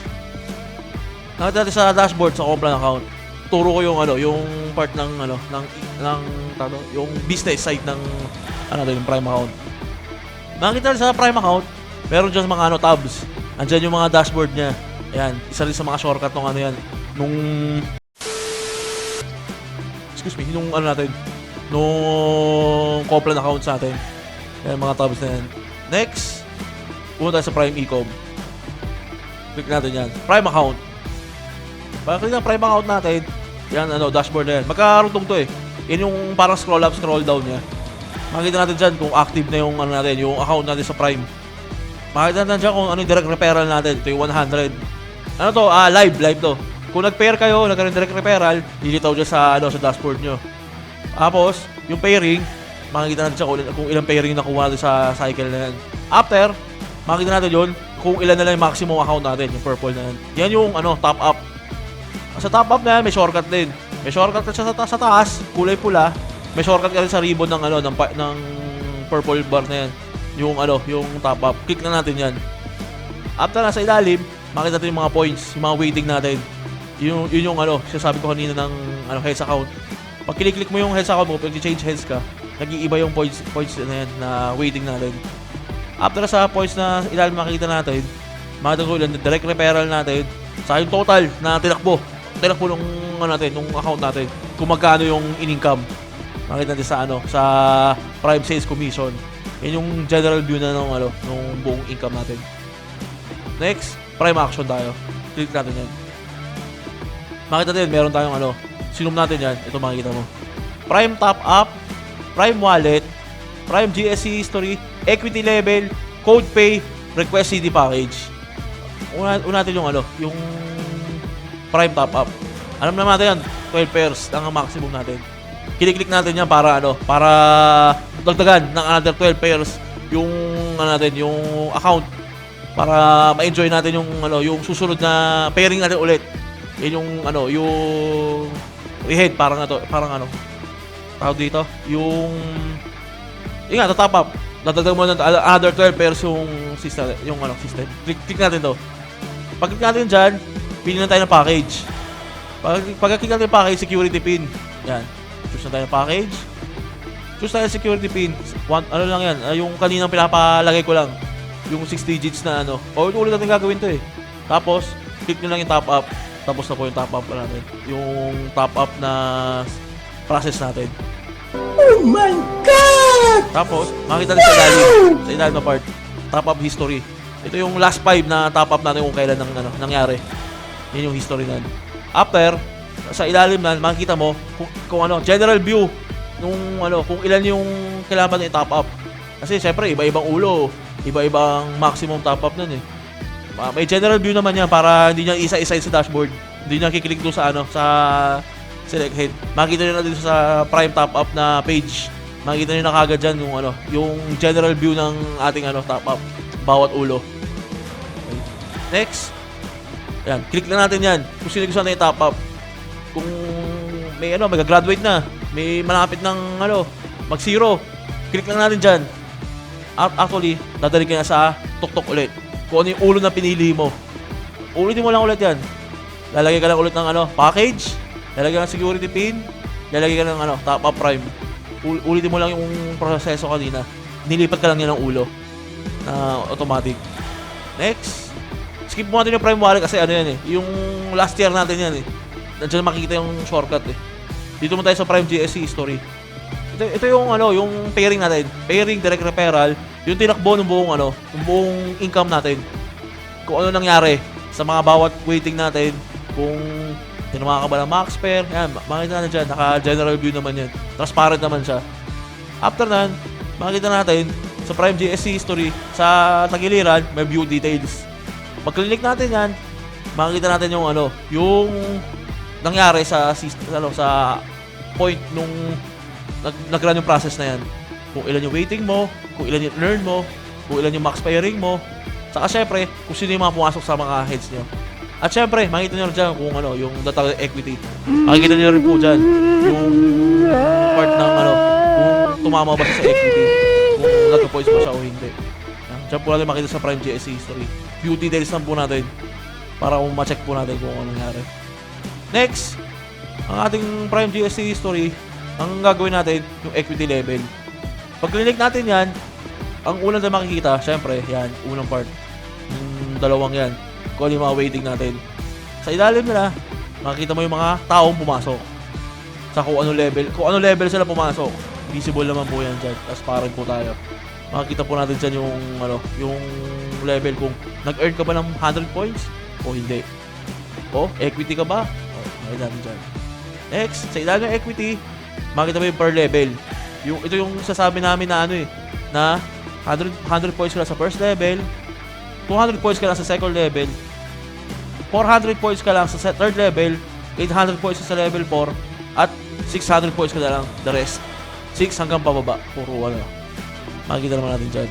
A: Nakita natin sa dashboard, sa Complan account. Turo ko yung yung part ng yung business side ng yung Prime account. Makikita natin sa Prime account, meron dyan mga tabs. Andyan yung mga dashboard niya. Ayan, isa rin sa mga shortcut nung nung nung Complan accounts natin. Ayan, mga tabs na yan. Next, pumunta tayo sa Prime Ecom. Click natin yan. Prime account. Pag-click ng Prime account natin, yan, dashboard na yan. Magkarutong to Yan yung parang scroll up, scroll down niya. Makikita natin dyan kung active na yung yung account natin sa Prime. Makikita natin dyan kung ano yung direct referral natin. Ito yung 100. Live to. Kung nag-pair kayo, nag-direct referral, lilitaw dyan sa, sa dashboard nyo. Tapos, yung pairing, makikita natin siya kung ilang pairing nakuha natin sa cycle na yan. After, makikita natin yun kung ilan na lang yung maximum account natin, yung purple na yan. Yan yung top up. Sa top up na yan, may shortcut din. May shortcut ka sa taas, kulay pula. May shortcut ka rin sa ribbon ng purple bar na yan. Yung top up. Click na natin yan. After nasa ilalim, makikita natin yung mga points, yung mga waiting natin. Yun yung sinasabi ko kanina ng health account. Pag kiniklik mo yung health account mo, pag i-change health ka, nag-iiba yung points na yan na waiting natin. After sa points na ilalim makikita natin, makikita ko ilan, direct referral natin, sa yung total na tinakbo nung account natin, kung magkano yung in-income. Makikita natin sa Prime Sales Commission. Yan yung general view na nung buong income natin. Next, Prime Action tayo. Click natin yan. Makita natin, meron tayong sinum natin yan. Ito makikita mo. Prime Top Up, Prime Wallet, Prime GSC History, Equity Level, Code Pay, Request CD Package. Una natin yung Prime Top Up. Alam naman natin yan, 12 pairs ang maximum natin. Kiliklik natin yan para dagdagan ng another 12 pairs yung yung account para ma-enjoy natin yung susunod na pairing natin ulit. Yan yung rehead parang tawag dito, yung top up. Dadagdag mo ng another 12 pairs yung system, system. Click natin to. Pag click natin diyan, pili na tayo ng package. Pag click natin yung package, security pin. Yan. Choose na tayo ng package. Choose tayo security pin. Lang yan, yung kaninang pinapalagay ko lang. Yung 6 digits na ulit natin gagawin to eh. Tapos, click nyo lang yung top up. Tapos na po yung top up natin. Yung top up na process natin.
B: Oh my God!
A: Tapos, makikita natin sa ilalim na part. Top up history. Ito yung last 5 na top up natin kung kailan nangyari. Yan yung history natin. After, sa ilalim na, makikita mo kung general view kung ilan yung kailangan na i-top up. Kasi syempre, iba-ibang ulo, iba-ibang maximum top up nun eh. May general view naman yan para hindi niya isa-isa sa dashboard. Hindi niya kiklik doon sa select head. Makikita niyo na dito sa Prime Top Up na page. Makikita niyo na kagad dyan yung general view ng ating top up. Bawat ulo. Okay. Next. Yan. Click na natin yan. Kung sino gusto na i-top up. Kung may mag-graduate na. May malapit ng mag-zero. Click lang natin dyan. Actually, dadalik ka na sa tuktok ulit. Kung ano yung ulo na pinili mo. Ulitin mo lang ulit yan. Lalagay ka lang ulit ng package. Lalagay ka ng security pin. Lalagay ka ng top up prime. Ulitin mo lang yung proseso kanina. Nilipat ka lang yan ng ulo. Na automatic. Next. Skip mo natin yung prime wallet kasi yan eh. Yung last year natin yan eh. Nandiyan makikita yung shortcut eh. Dito mo tayo sa Prime GSC History. Ito yung yung pairing natin. Pairing, direct referral. Yung tinakbo ng buong yung buong income natin. Kung ano nangyari sa mga bawat waiting natin, kung tinumaka ka ba ng max pair, yan, makikita na dyan, naka-general view naman yan. Transparent naman siya. After nan, makikita natin sa Prime GSC History, sa tagiliran, may view details. Pag click natin yan, makikita natin yung yung nangyari sa point nung nag-run yung process na yan. Kung ilan yung waiting mo, kung ilan yung earn mo, kung ilan yung max pairing mo, saka syempre, kung sino yung mga pumasok sa mga heads nyo. At syempre, makikita nyo rin dyan kung yung data equity. Makikita nyo rin po dyan yung part ng kung tumama ba siya sa equity, kung nagka-points ba siya o hindi. Dyan po natin makita sa Prime GSC History. View details lang po natin para ma-check po natin kung ano nangyari. Next, ang ating Prime GSC History, ang gagawin natin, yung equity level. Pag click natin yan, ang unang na makikita, syempre, yan, unang part. Yung dalawang yan. Kung ano yung mga waiting natin. Sa ilalim nila, makikita mo yung mga taong pumasok. Sa kung ano level sila pumasok. Visible naman po yan dyan. Tapos parang po tayo. Makikita po natin dyan yung level kung nag-earn ka ba ng 100 points o hindi. O, equity ka ba? O, makikita natin dyan. Next, sa ilalim ng equity, makikita mo yung per level. Ito yung sasabi namin na na 100 points ka lang sa first level, 200 points ka lang sa second level, 400 points ka lang sa third level, 800 points sa level 4, at 600 points ka na lang the rest. 6 hanggang pababa. Puro ano. Makikita naman natin dyan.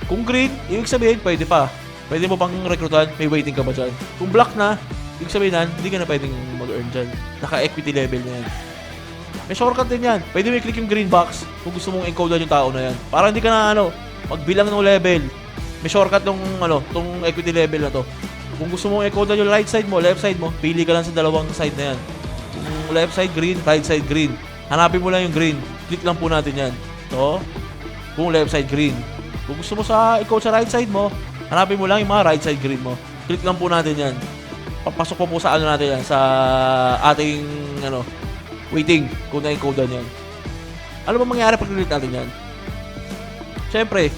A: Kung green, ibig sabihin, pwede pa. Pwede mo pang rekrutan, may waiting ka ba dyan. Kung black na, ibig sabihin hindi ka na pwedeng mag-earn dyan. Naka-equity level na yan. May shortcut din yan. Pwede mo i-click yung green box kung gusto mong encodean yung tao na yan. Para hindi ka na magbilang ng level. May shortcut tong equity level na to. Kung gusto mong encodean yung right side mo, left side mo, pili ka lang sa dalawang side na yan. Kung left side green, right side green. Hanapin mo lang yung green. Click lang po natin yan. So, kung left side green. Kung gusto mo i-code sa right side mo, hanapin mo lang yung mga right side green mo. Click lang po natin yan. Papasok po sa natin yan, sa ating waiting kung na-encodean yan. Ano ba mangyayari pag click natin yan? Siyempre,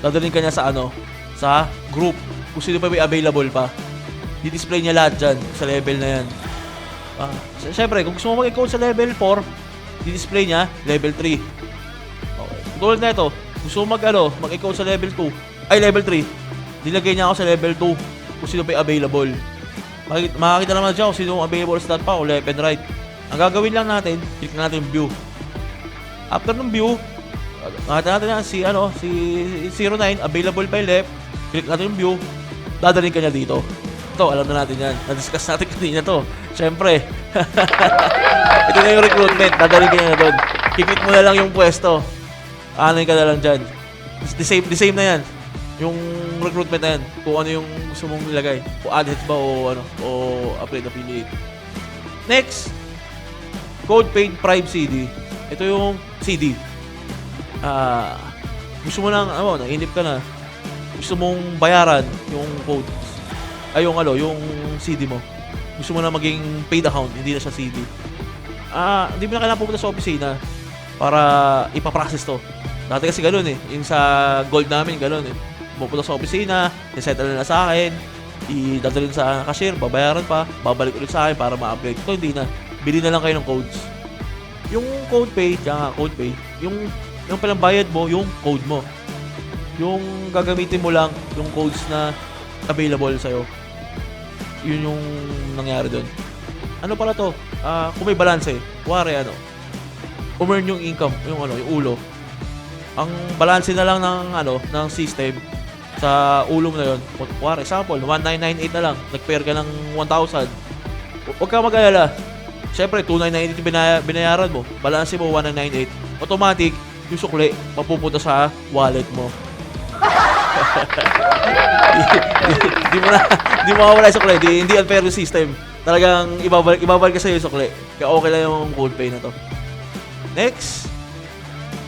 A: dadalhin ka niya sa group. Kung sino pa may available pa. Di-display niya lahat dyan sa level na yan. Siyempre, kung gusto mo mag-encode sa level 4, di-display niya level 3. Okay. Tulad na ito, gusto mo mag-encode sa level 2, ay level 3, dilagay niya ako sa level 2 kung sino pa available. Makakita naman dyan kung sino available sa pa o left and right. Ang gagawin lang natin, click natin yung view. After ng view, makita natin yan si 09, available pa yung left. Click natin yung view, dadalhin ka niya dito. Ito, alam na natin yan. Na-discuss natin kanina to. Siyempre. Ito na yung recruitment. Dadalhin ka niya doon. Kiklik mo na lang yung pwesto. Aanay ka na lang dyan. The same na yan. Yung recruitment na yan. Kung ano yung gusto mong nilagay. Kung add heads ba o upgrade affiliate. Next. Code Paid Prime CD. Ito yung CD. Gusto mo nang, nainip ka na. Gusto mong bayaran yung code. Ay, yung CD mo. Gusto mo na maging paid account, hindi na siya CD. Hindi mo na kailangan pupunta sa opisina para ipaprocess to. Dati kasi gano'n eh. Yung sa gold namin, gano'n eh. Pupunta sa opisina, isettle na sa akin, idadalhin sa cashier, babayaran pa, babalik ulit sa akin para ma-upgrade. Ito hindi na. Bili na lang kayo ng codes. Yung code pay, yung palang bayad mo, yung code mo. Yung gagamitin mo lang, yung codes na available sa'yo. Yun yung nangyari doon. Ano pala to? Kung may balance kuwari umearn yung income, yung ulo. Ang balance na lang ng system sa ulo mo na yun. Kuwari, example, 1998 na lang. Nag-pair ka ng 1,000. Huwag ka mag-alala. Siyempre, 2,998 binayaran mo. Balance mo, 1,998. Automatic, yung sukli, mapupunta sa wallet mo. Di mo mawala yung sukli. Hindi unfair yung system. Talagang ibabalik ka sa'yo yung sukli. Kaya okay lang yung code pay na to. Next.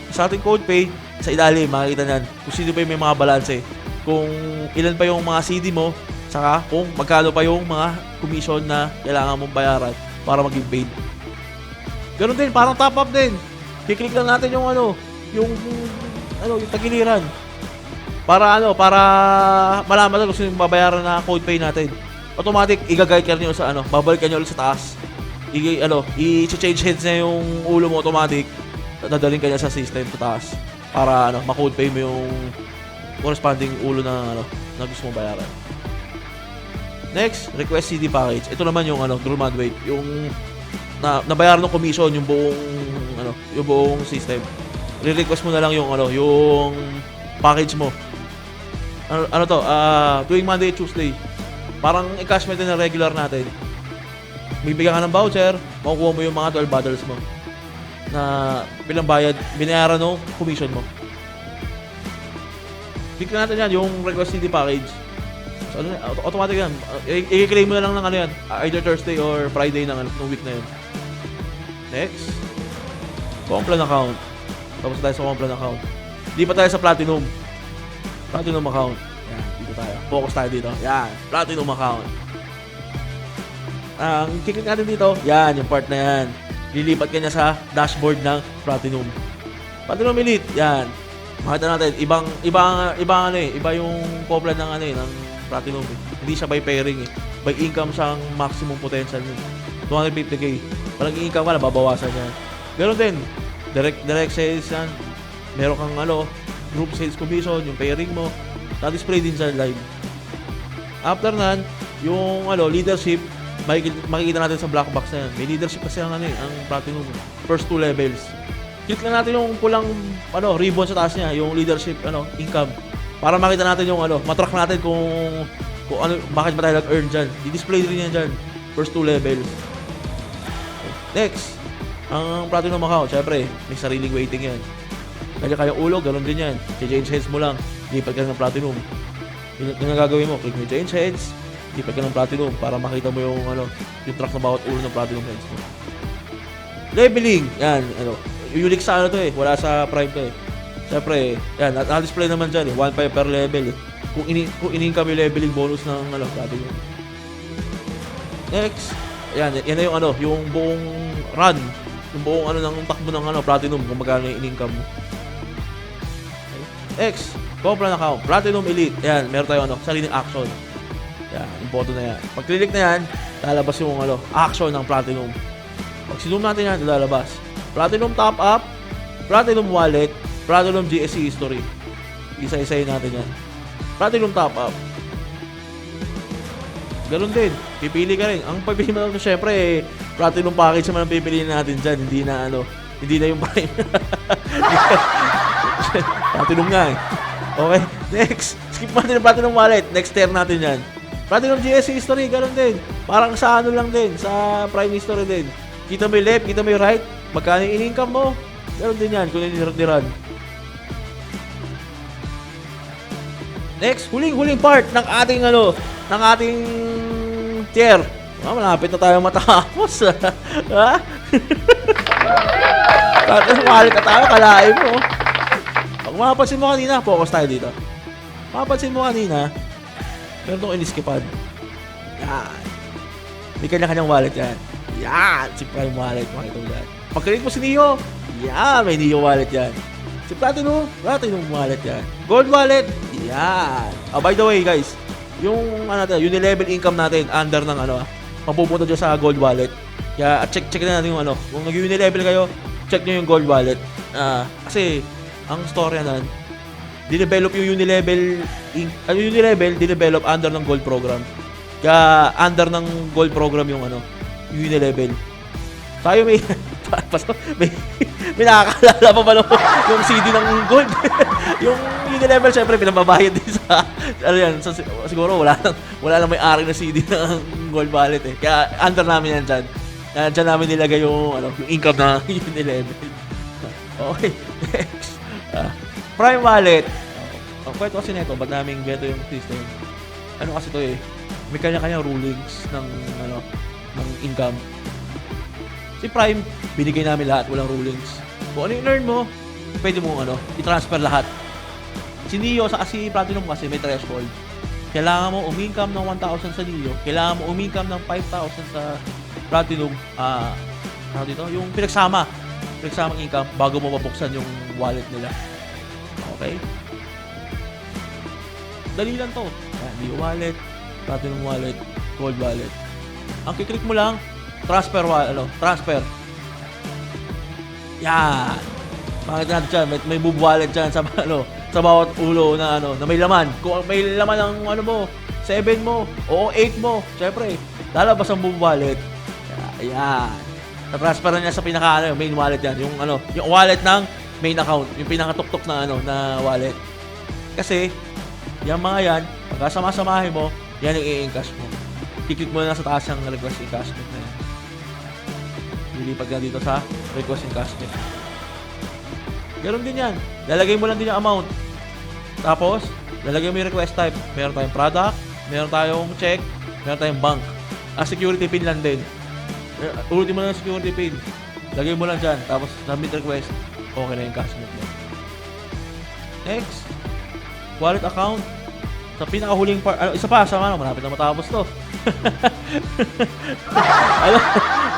A: Sa ating code pay, sa ilalim, makikita nyan kung sino pa yung may mga balance. Kung ilan pa yung mga CD mo, saka kung magkano pa yung mga commission na kailangan mong bayaran para maging paid. Ganun din, parang top up din. Kiklik lang natin yung yung tagiliran. Para malaman na kung sino yung babayaran na code pay natin. Automatic, i-guide ka nyo sa babalik ka nyo ulit sa taas. I-change heads na yung ulo mo automatic. Dadalhin ka niya sa system sa taas. Para ma-code pay mo yung corresponding ulo na gusto mong bayaran. Next, request CD package. Ito naman yung graduate, yung nabayaran ng commission yung buong system. Re-request mo na lang yung yung package mo. Tuwing Monday, Tuesday. Parang i-cashmate na regular natin. Bibigyan ka ng voucher, makukuha mo yung mga 12 bottles mo na binayaran ng commission mo. Click natin yan, yung request CD package. So, automatic yan. I-claim mo na lang ng yan. Either Thursday or Friday ng week na yun. Next. Complan account. Tapos tayo sa Complan account. Di pa tayo sa Platinum. Platinum account. Yan, dito tayo. Focus tayo dito. Yan, Platinum account. Ang kiklik natin dito, yan, yung part na yan. Lilipat ka niya sa dashboard ng Platinum. Platinum Elite, yan. Makita natin, iba yung Complan ng Platinum. Hindi siya by pairing By income siyang maximum potential niya. 250k. Walang income ka na, babawasan niya. Meron din, direct sales yan. Meron kang group sales commission, yung pairing mo. Na-display din sa live. After nan, yung leadership, makikita natin sa black box na yan. May leadership kasi ang ang platinum. First 2 levels. Click lang natin yung pulang ribbon sa taas niya, yung leadership income. Para makita natin yung matrack natin kung bakit ba tayo nag-earn dyan. Di-display rin yan dyan. First 2 levels. Next, ang platinum account, syempre, may sariling waiting yan. Kaya ulo, ganoon din yan. Change heads mo lang, lipat ka ng platinum. Yung gagawin mo, click mo yung change heads, lipat ka ng platinum para makita mo yung track na bawat ulo ng platinum heads mo. Leveling, yan, unique sa to wala sa prime to Syempre, yan, na-display naman dyan 1.5 per level Kung in-income yung leveling bonus ng platinum. Next, yan na yung yung buong run, yung buong ng takbo ng platinum kung magkano yung in-income mo. Okay. Next, Cobra account, Platinum Elite. Yan, meron tayo sariling action. Yan, yung button na yan. Pag click na yan, lalabas yung action ng Platinum. Pag sinum natin yan, lalabas Platinum Top Up, Platinum Wallet, Platinum GSC History. Isa-isayin natin yan. Platinum Top Up. Ganun din, pipili ka rin. Ang pipili mo syempre Platinum Package naman ang pipiliin natin dyan. Hindi na yung Prime. Platinum nga Okay, next. Skip natin yung Platinum Wallet. Next tier natin yan. Platinum GSC History, ganun din. Parang sa lang din, sa Prime History din. Kita mo yung left, kita mo yung right. Magkano yung in-income mo. Ganun din yan, kung nirun. Next, huling part ng ating ng ating tier. Malapit na tayo matapos. Ha? Platinum Wallet na tayo, kalahin mo. Pag mapapansin mo kanina, focus tayo dito. Mapapansin mo kanina, meron itong iniskipan. Yan. May kanya-kanyang wallet yan. Yan. Si Prime Wallet, makita mo yan. Pag-create mo si Neo, yan. May Neo Wallet yan. Si Platinum Wallet yan. Gold Wallet, yan. By the way, guys, yung level income natin under ng mapupunta dyan sa Gold Wallet. Kaya check na natin yung kung nag-unilevel kayo, check nyo yung Gold Wallet. Kasi ang storya nan, dinevelop yung unilevel dinevelop under ng Gold program. Kaya under ng Gold program yung unilevel. Tayo may nakakaalala pa ba yung CD ng Gold? Yung unilevel syempre pinababayad din sa siguro wala lang may-ari na CD ng Gold Wallet Kaya under namin yan dyan. Dyan namin nilagay yung income na unilevel. Okay, next. Prime Wallet. Ang kwento kasi nito, ba't namin ganito yung system? Kasi to may kanya-kanyang rulings ng income. Si Prime, binigay namin lahat, walang rulings. Kung ano yung earn mo, pwede mo i-transfer lahat. Si Neo sa si Platinum kasi may threshold. Kailangan mo umingcome ng 1,000 sa Neo, kailangan mo umingcome ng 5,000 sa Platinum. Yung pinagsamang income bago mo mabuksan yung wallet nila. Okay? Dali lang to. Neo Wallet, Platinum Wallet, Gold Wallet. Ang kiklik mo lang, transfer. Yan. Makita natin dyan, may move wallet dyan sa sa bawat ulo na may laman. Kung may laman ng 7 mo o 8 mo, syempre, lalabas ang move wallet. Yan. Na-transfer niya sa pinaka main wallet yan, yung wallet ng main account, yung pinakatuktok na na wallet. Kasi yung mga yan, pagkasama-samahin mo, yan yung i-encash mo. Kiklik mo na sa taas yung request encashment na yan. Lilipat ka dito sa request encashment. Ganoon din yan. Lalagay mo lang din yung amount. Tapos, lalagay mo yung request type. Meron tayong product, meron tayong check, meron tayong bank. Security pin lang din. Ulitin mo lang yung security pin. Lagay mo lang dyan. Tapos, submit request. Okay na yung encashment mo. Next. Wallet account. Sa pinakahuling part. Isa pa, malapit na matapos to.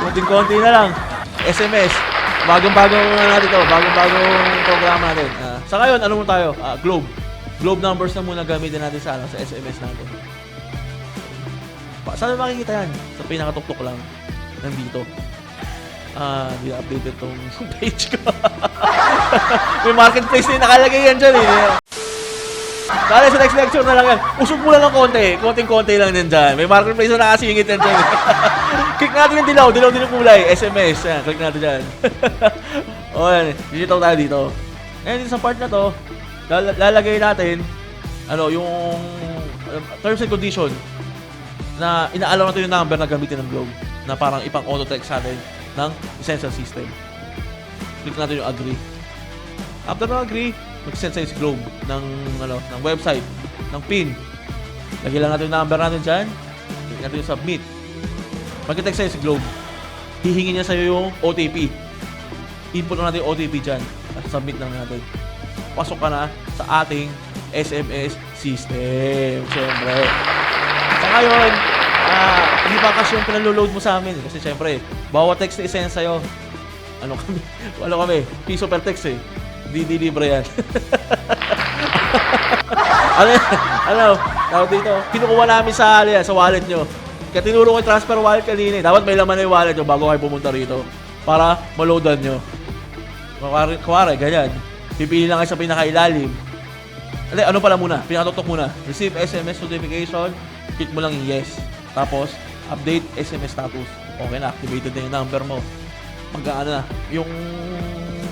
A: Konting-konti na lang. SMS. Bagong-bagong natin to. Bagong-bagong programa natin. Sa ngayon, ano mo tayo? Globe. Globe numbers na muna gamitin natin sa SMS natin. Saan makikita yan? Sa pinakatuktok lang. Nandito. Hindi updated tong page ko. May marketplace na nakalagay yan dyan Dali sa next lecture na lang yan. Usog mo lang ng konti. Konting-konti lang din dyan. May marketplace na nakasingit yan dyan. Click natin yung dilaw. Dilaw din yung kulay. SMS. Yan. Click natin dyan. O yan. Digital tayo dito. Ngayon dito sa part na to, lalagay natin yung terms and condition na inaalaw natin yung number na gamitin ng Globe na parang ipang auto-text sa atin ng essential system. Click natin yung agree. After na agree, mag-send sa'yo si Globe ng website, ng PIN. Lagyan lang natin yung number natin dyan. Click natin yung submit. Mag-text sa'yo si Globe. Hihingi niya sa'yo yung OTP. Input na natin yung OTP dyan. At submit lang natin. Pasok ka na sa ating SMS system. Siyempre. Sa ngayon, hindi pa kasi yung pinaloload mo sa amin. Kasi siyempre, bawat text na isend sa'yo, kami, piso per text eh. Di libre yan. Tawag dito, kinukuha namin sa wallet nyo. Kaya tinuro ko yung transfer wallet kanina eh. Dapat may laman na yung wallet nyo bago kayo pumunta rito. Para maloadan nyo. Kuwari, ganyan. Pipili lang kayo sa pinakailalim. Ano pala muna? Pinakatutok muna. Receive SMS notification. Click mo lang yung yes. Tapos, update SMS status. Okay na, activated na yung number mo. Na. Yung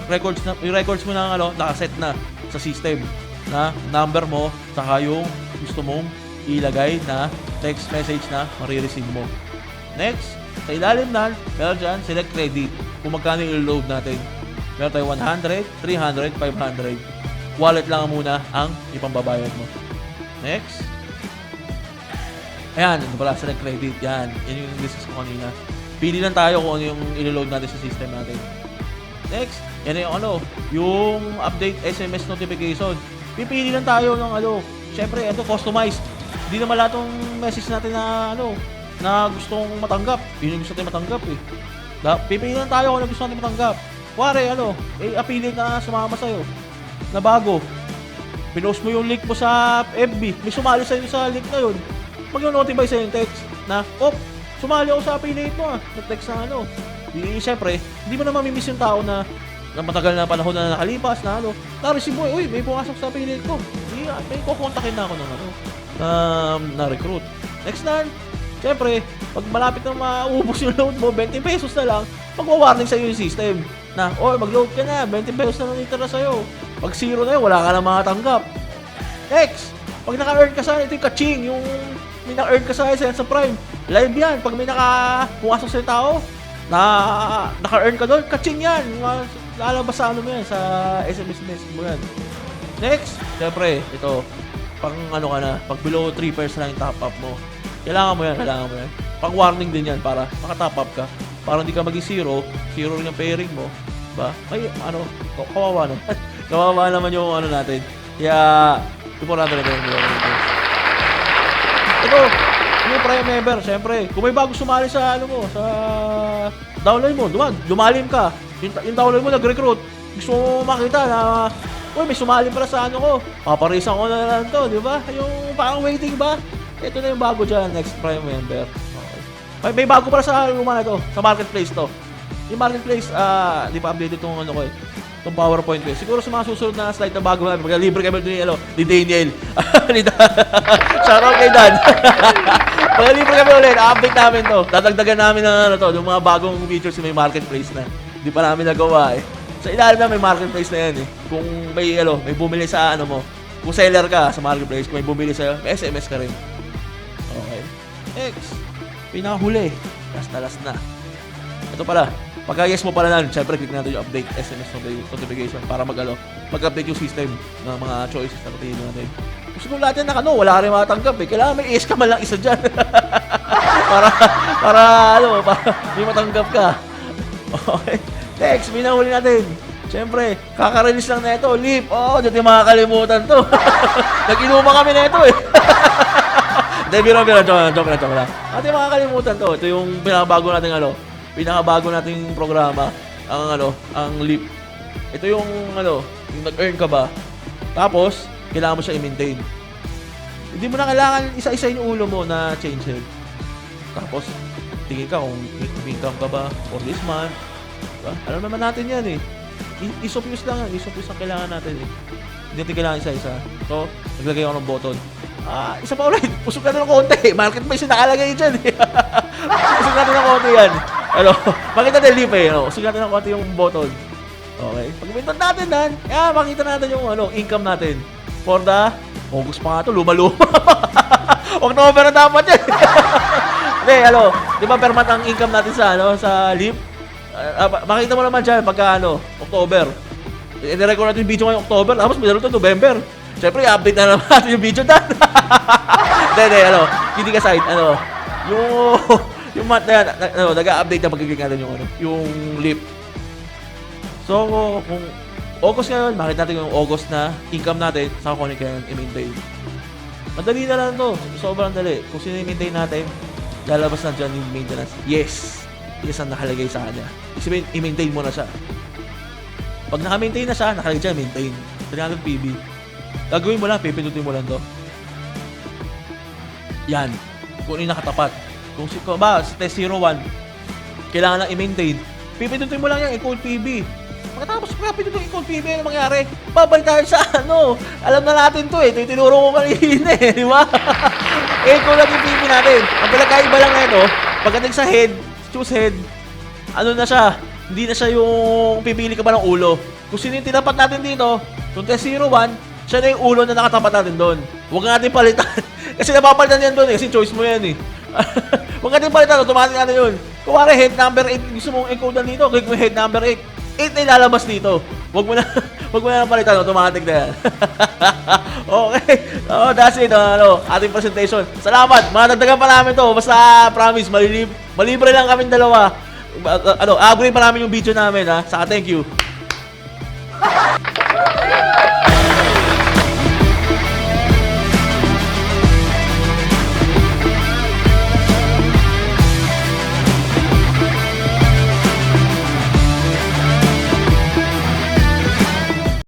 A: records mo na nakaset na sa system na number mo saka yung gusto mong ilagay na text message na marireceive mo. Next, sa ilalim na, meron dyan, select credit. Kung magkano yung load natin. Meron tayo 100, 300, 500. Wallet lang muna ang ipambabayad mo. Next. Ayan, ito pala, select credit. Yan yung discuss ko kanina. Pili lang tayo kung ano yung ilo-load natin sa system natin. Next, yan yung update SMS notification. Pipili lang tayo ng syempre, ito customized. Hindi naman lahat ng message natin na na gustong matanggap. Yun yung gusto natin matanggap eh. Pipili lang tayo kung ano gusto natin matanggap. Kuwari, apili na sumama sa'yo. Na bago. Pinost mo yung link mo sa FB. May sumali sa'yo sa link na yun. Mag-notify sa'yo yung text na, sumali ako sa affiliate mo nag-text na Siyempre, hindi mo na mamimiss yung tao na matagal na panahon na nakalipas na na-receive mo, may pumasok sa affiliate ko. May kukontakin na ako ng na-recruit. Next na, siyempre, pag malapit na maubos yung load mo, 20 pesos na lang, magwa-warning sa'yo yung system na, mag-load ka na, 20 pesos na lang itira sa'yo. Pag zero na yun, wala ka na makatanggap. Next, pag naka-earn ka sa ito yung kaching, yung may naka-earn ka sa Sense Prime, live yan. Pag may pumasok sa tao, naka-earn ka doon, kaching yan. Lalabas sa mo yan, sa SMS message mo yan. Next, syempre, ito, pag pag below 3 pairs lang yung top up mo, kailangan mo yan. Pag warning din yan para makatop up ka. Para hindi ka maging zero rin yung pairing mo. Diba? Ay, kawawa naman. Kawawa naman yung natin. Kaya, importante na ganyan nito. Ito, yung Prime member, syempre, kung may bago sumali sa sa downline mo, lumalim ka. Yung downline mo nag-recruit. Gusto mo makita na, may sumali pala sa ko. Paparisan ko na lang to, di ba? Yung parang waiting ba? Ito na yung bago dyan, next Prime member. Okay. May bago pala sa na to, sa marketplace to. Yung marketplace, di pa updated itong itong PowerPoint ko. Siguro sa mga susunod na slide na bago namin, libre kami ni Daniel. Shoutout kay Dan. Pag libre kami ulit, update namin to. Dadagdagan namin ng yung mga bagong features sa may marketplace na. Hindi pa namin nagawa eh. Sa ilalim na may marketplace na yan eh. Kung may bumili sa mo, kung seller ka sa marketplace, kung may bumili sa'yo, may SMS ka rin. Okay. Next. Pinakahuli. Last na. Ito pala. Pagka yes mo pala na, syempre click natin yung update SMS notification para mag-update yung system ng mga choices na piliin natin. Gusto nung lahat yan wala ka rin makatanggap eh. Kailangan may ES ka man lang isa dyan. para may matanggap ka. Okay. Next, minahuli natin. Syempre, kaka-release lang na ito. Leap. Dito yung makakalimutan to. Nag-inuman kami na ito eh. Hindi, biro. Joke lang. At yung makakalimutan to. Ito yung pinakabago nating programa, ang Leap. Ito yung yung nag-earn ka ba, tapos kailangan mo siya i-maintain. Hindi mo na kailangan isa-isa yung ulo mo na change head. Tapos tingin ka kung income ka ba for this month, diba? Alam naman natin yan eh. Isopuse lang yan, isopuse ang kailangan natin eh. Hindi natin kailangan isa-isa. So, naglagay ako ng button. Isa pa ulit. Usog natin ng konti. Market price yung nakalagay dyan. Usog natin ng konti yan. Ano, makita natin leaf eh. Ano, usog natin ng konti yung button. Okay. Pag pinton natin yan, makita natin yung income natin. For the, August pa nga ito, luma-luma. October na dapat yan. Hindi, di ba per month ang income natin sa leaf? Makita mo naman dyan pagka October. I-record natin yung video ngayong October, tapos may ito November. Siyempre, i-update na naman natin yung video dyan. Hindi, hindi ka side, yung month na yan, nag-update na magiging natin yung leap. So, kung August ngayon, makita natin yung August na income natin, saka kung ano kaya i-maintain. Madali na lang to, sobrang dali. Kung sino i-maintain natin, lalabas na dyan yung maintenance. Yes ang nakalagay sa kanya. Isipin, i-maintain mo na siya. Pag naka-maintain na siya, nakalagay dyan, maintain. 300 PB. Gagawin mo lang, pipindutin mo lang to. Yan. Kung ano yung nakatapat. Kung test 01, kailangan lang i-maintain. Pipindutin mo lang yan, i-code PB. Pagkatapos pindutin i-code PB, ano mangyari? Babalik tayo sa alam na natin to eh. Ito yung tinuro ko kanina eh, di ba? I-code lang yung PB natin. Ang pinagkaiba lang na ito, pagdating sa head, choose head, na siya? Hindi na siya yung pipili ka ba ng ulo. Kung sino yung tinapat natin dito, yung test 01, siya na yung ulo na nakatapat natin doon. Huwag natin palitan. Kasi napapalitan yan doon eh. Kasi choice mo yan eh. Huwag natin palitan. Automatic natin yun. Kung wala head number 8, gusto mong encode dito, click mo head number 8. 8 na ilalabas dito. Huwag mo na palitan. Automatic na yan. Okay. That's it. Ating presentation. Salamat. Madagdagan pa namin to. Basta promise, malibre lang kaming dalawa. Upgrade pa namin yung video namin ha. Saka thank you.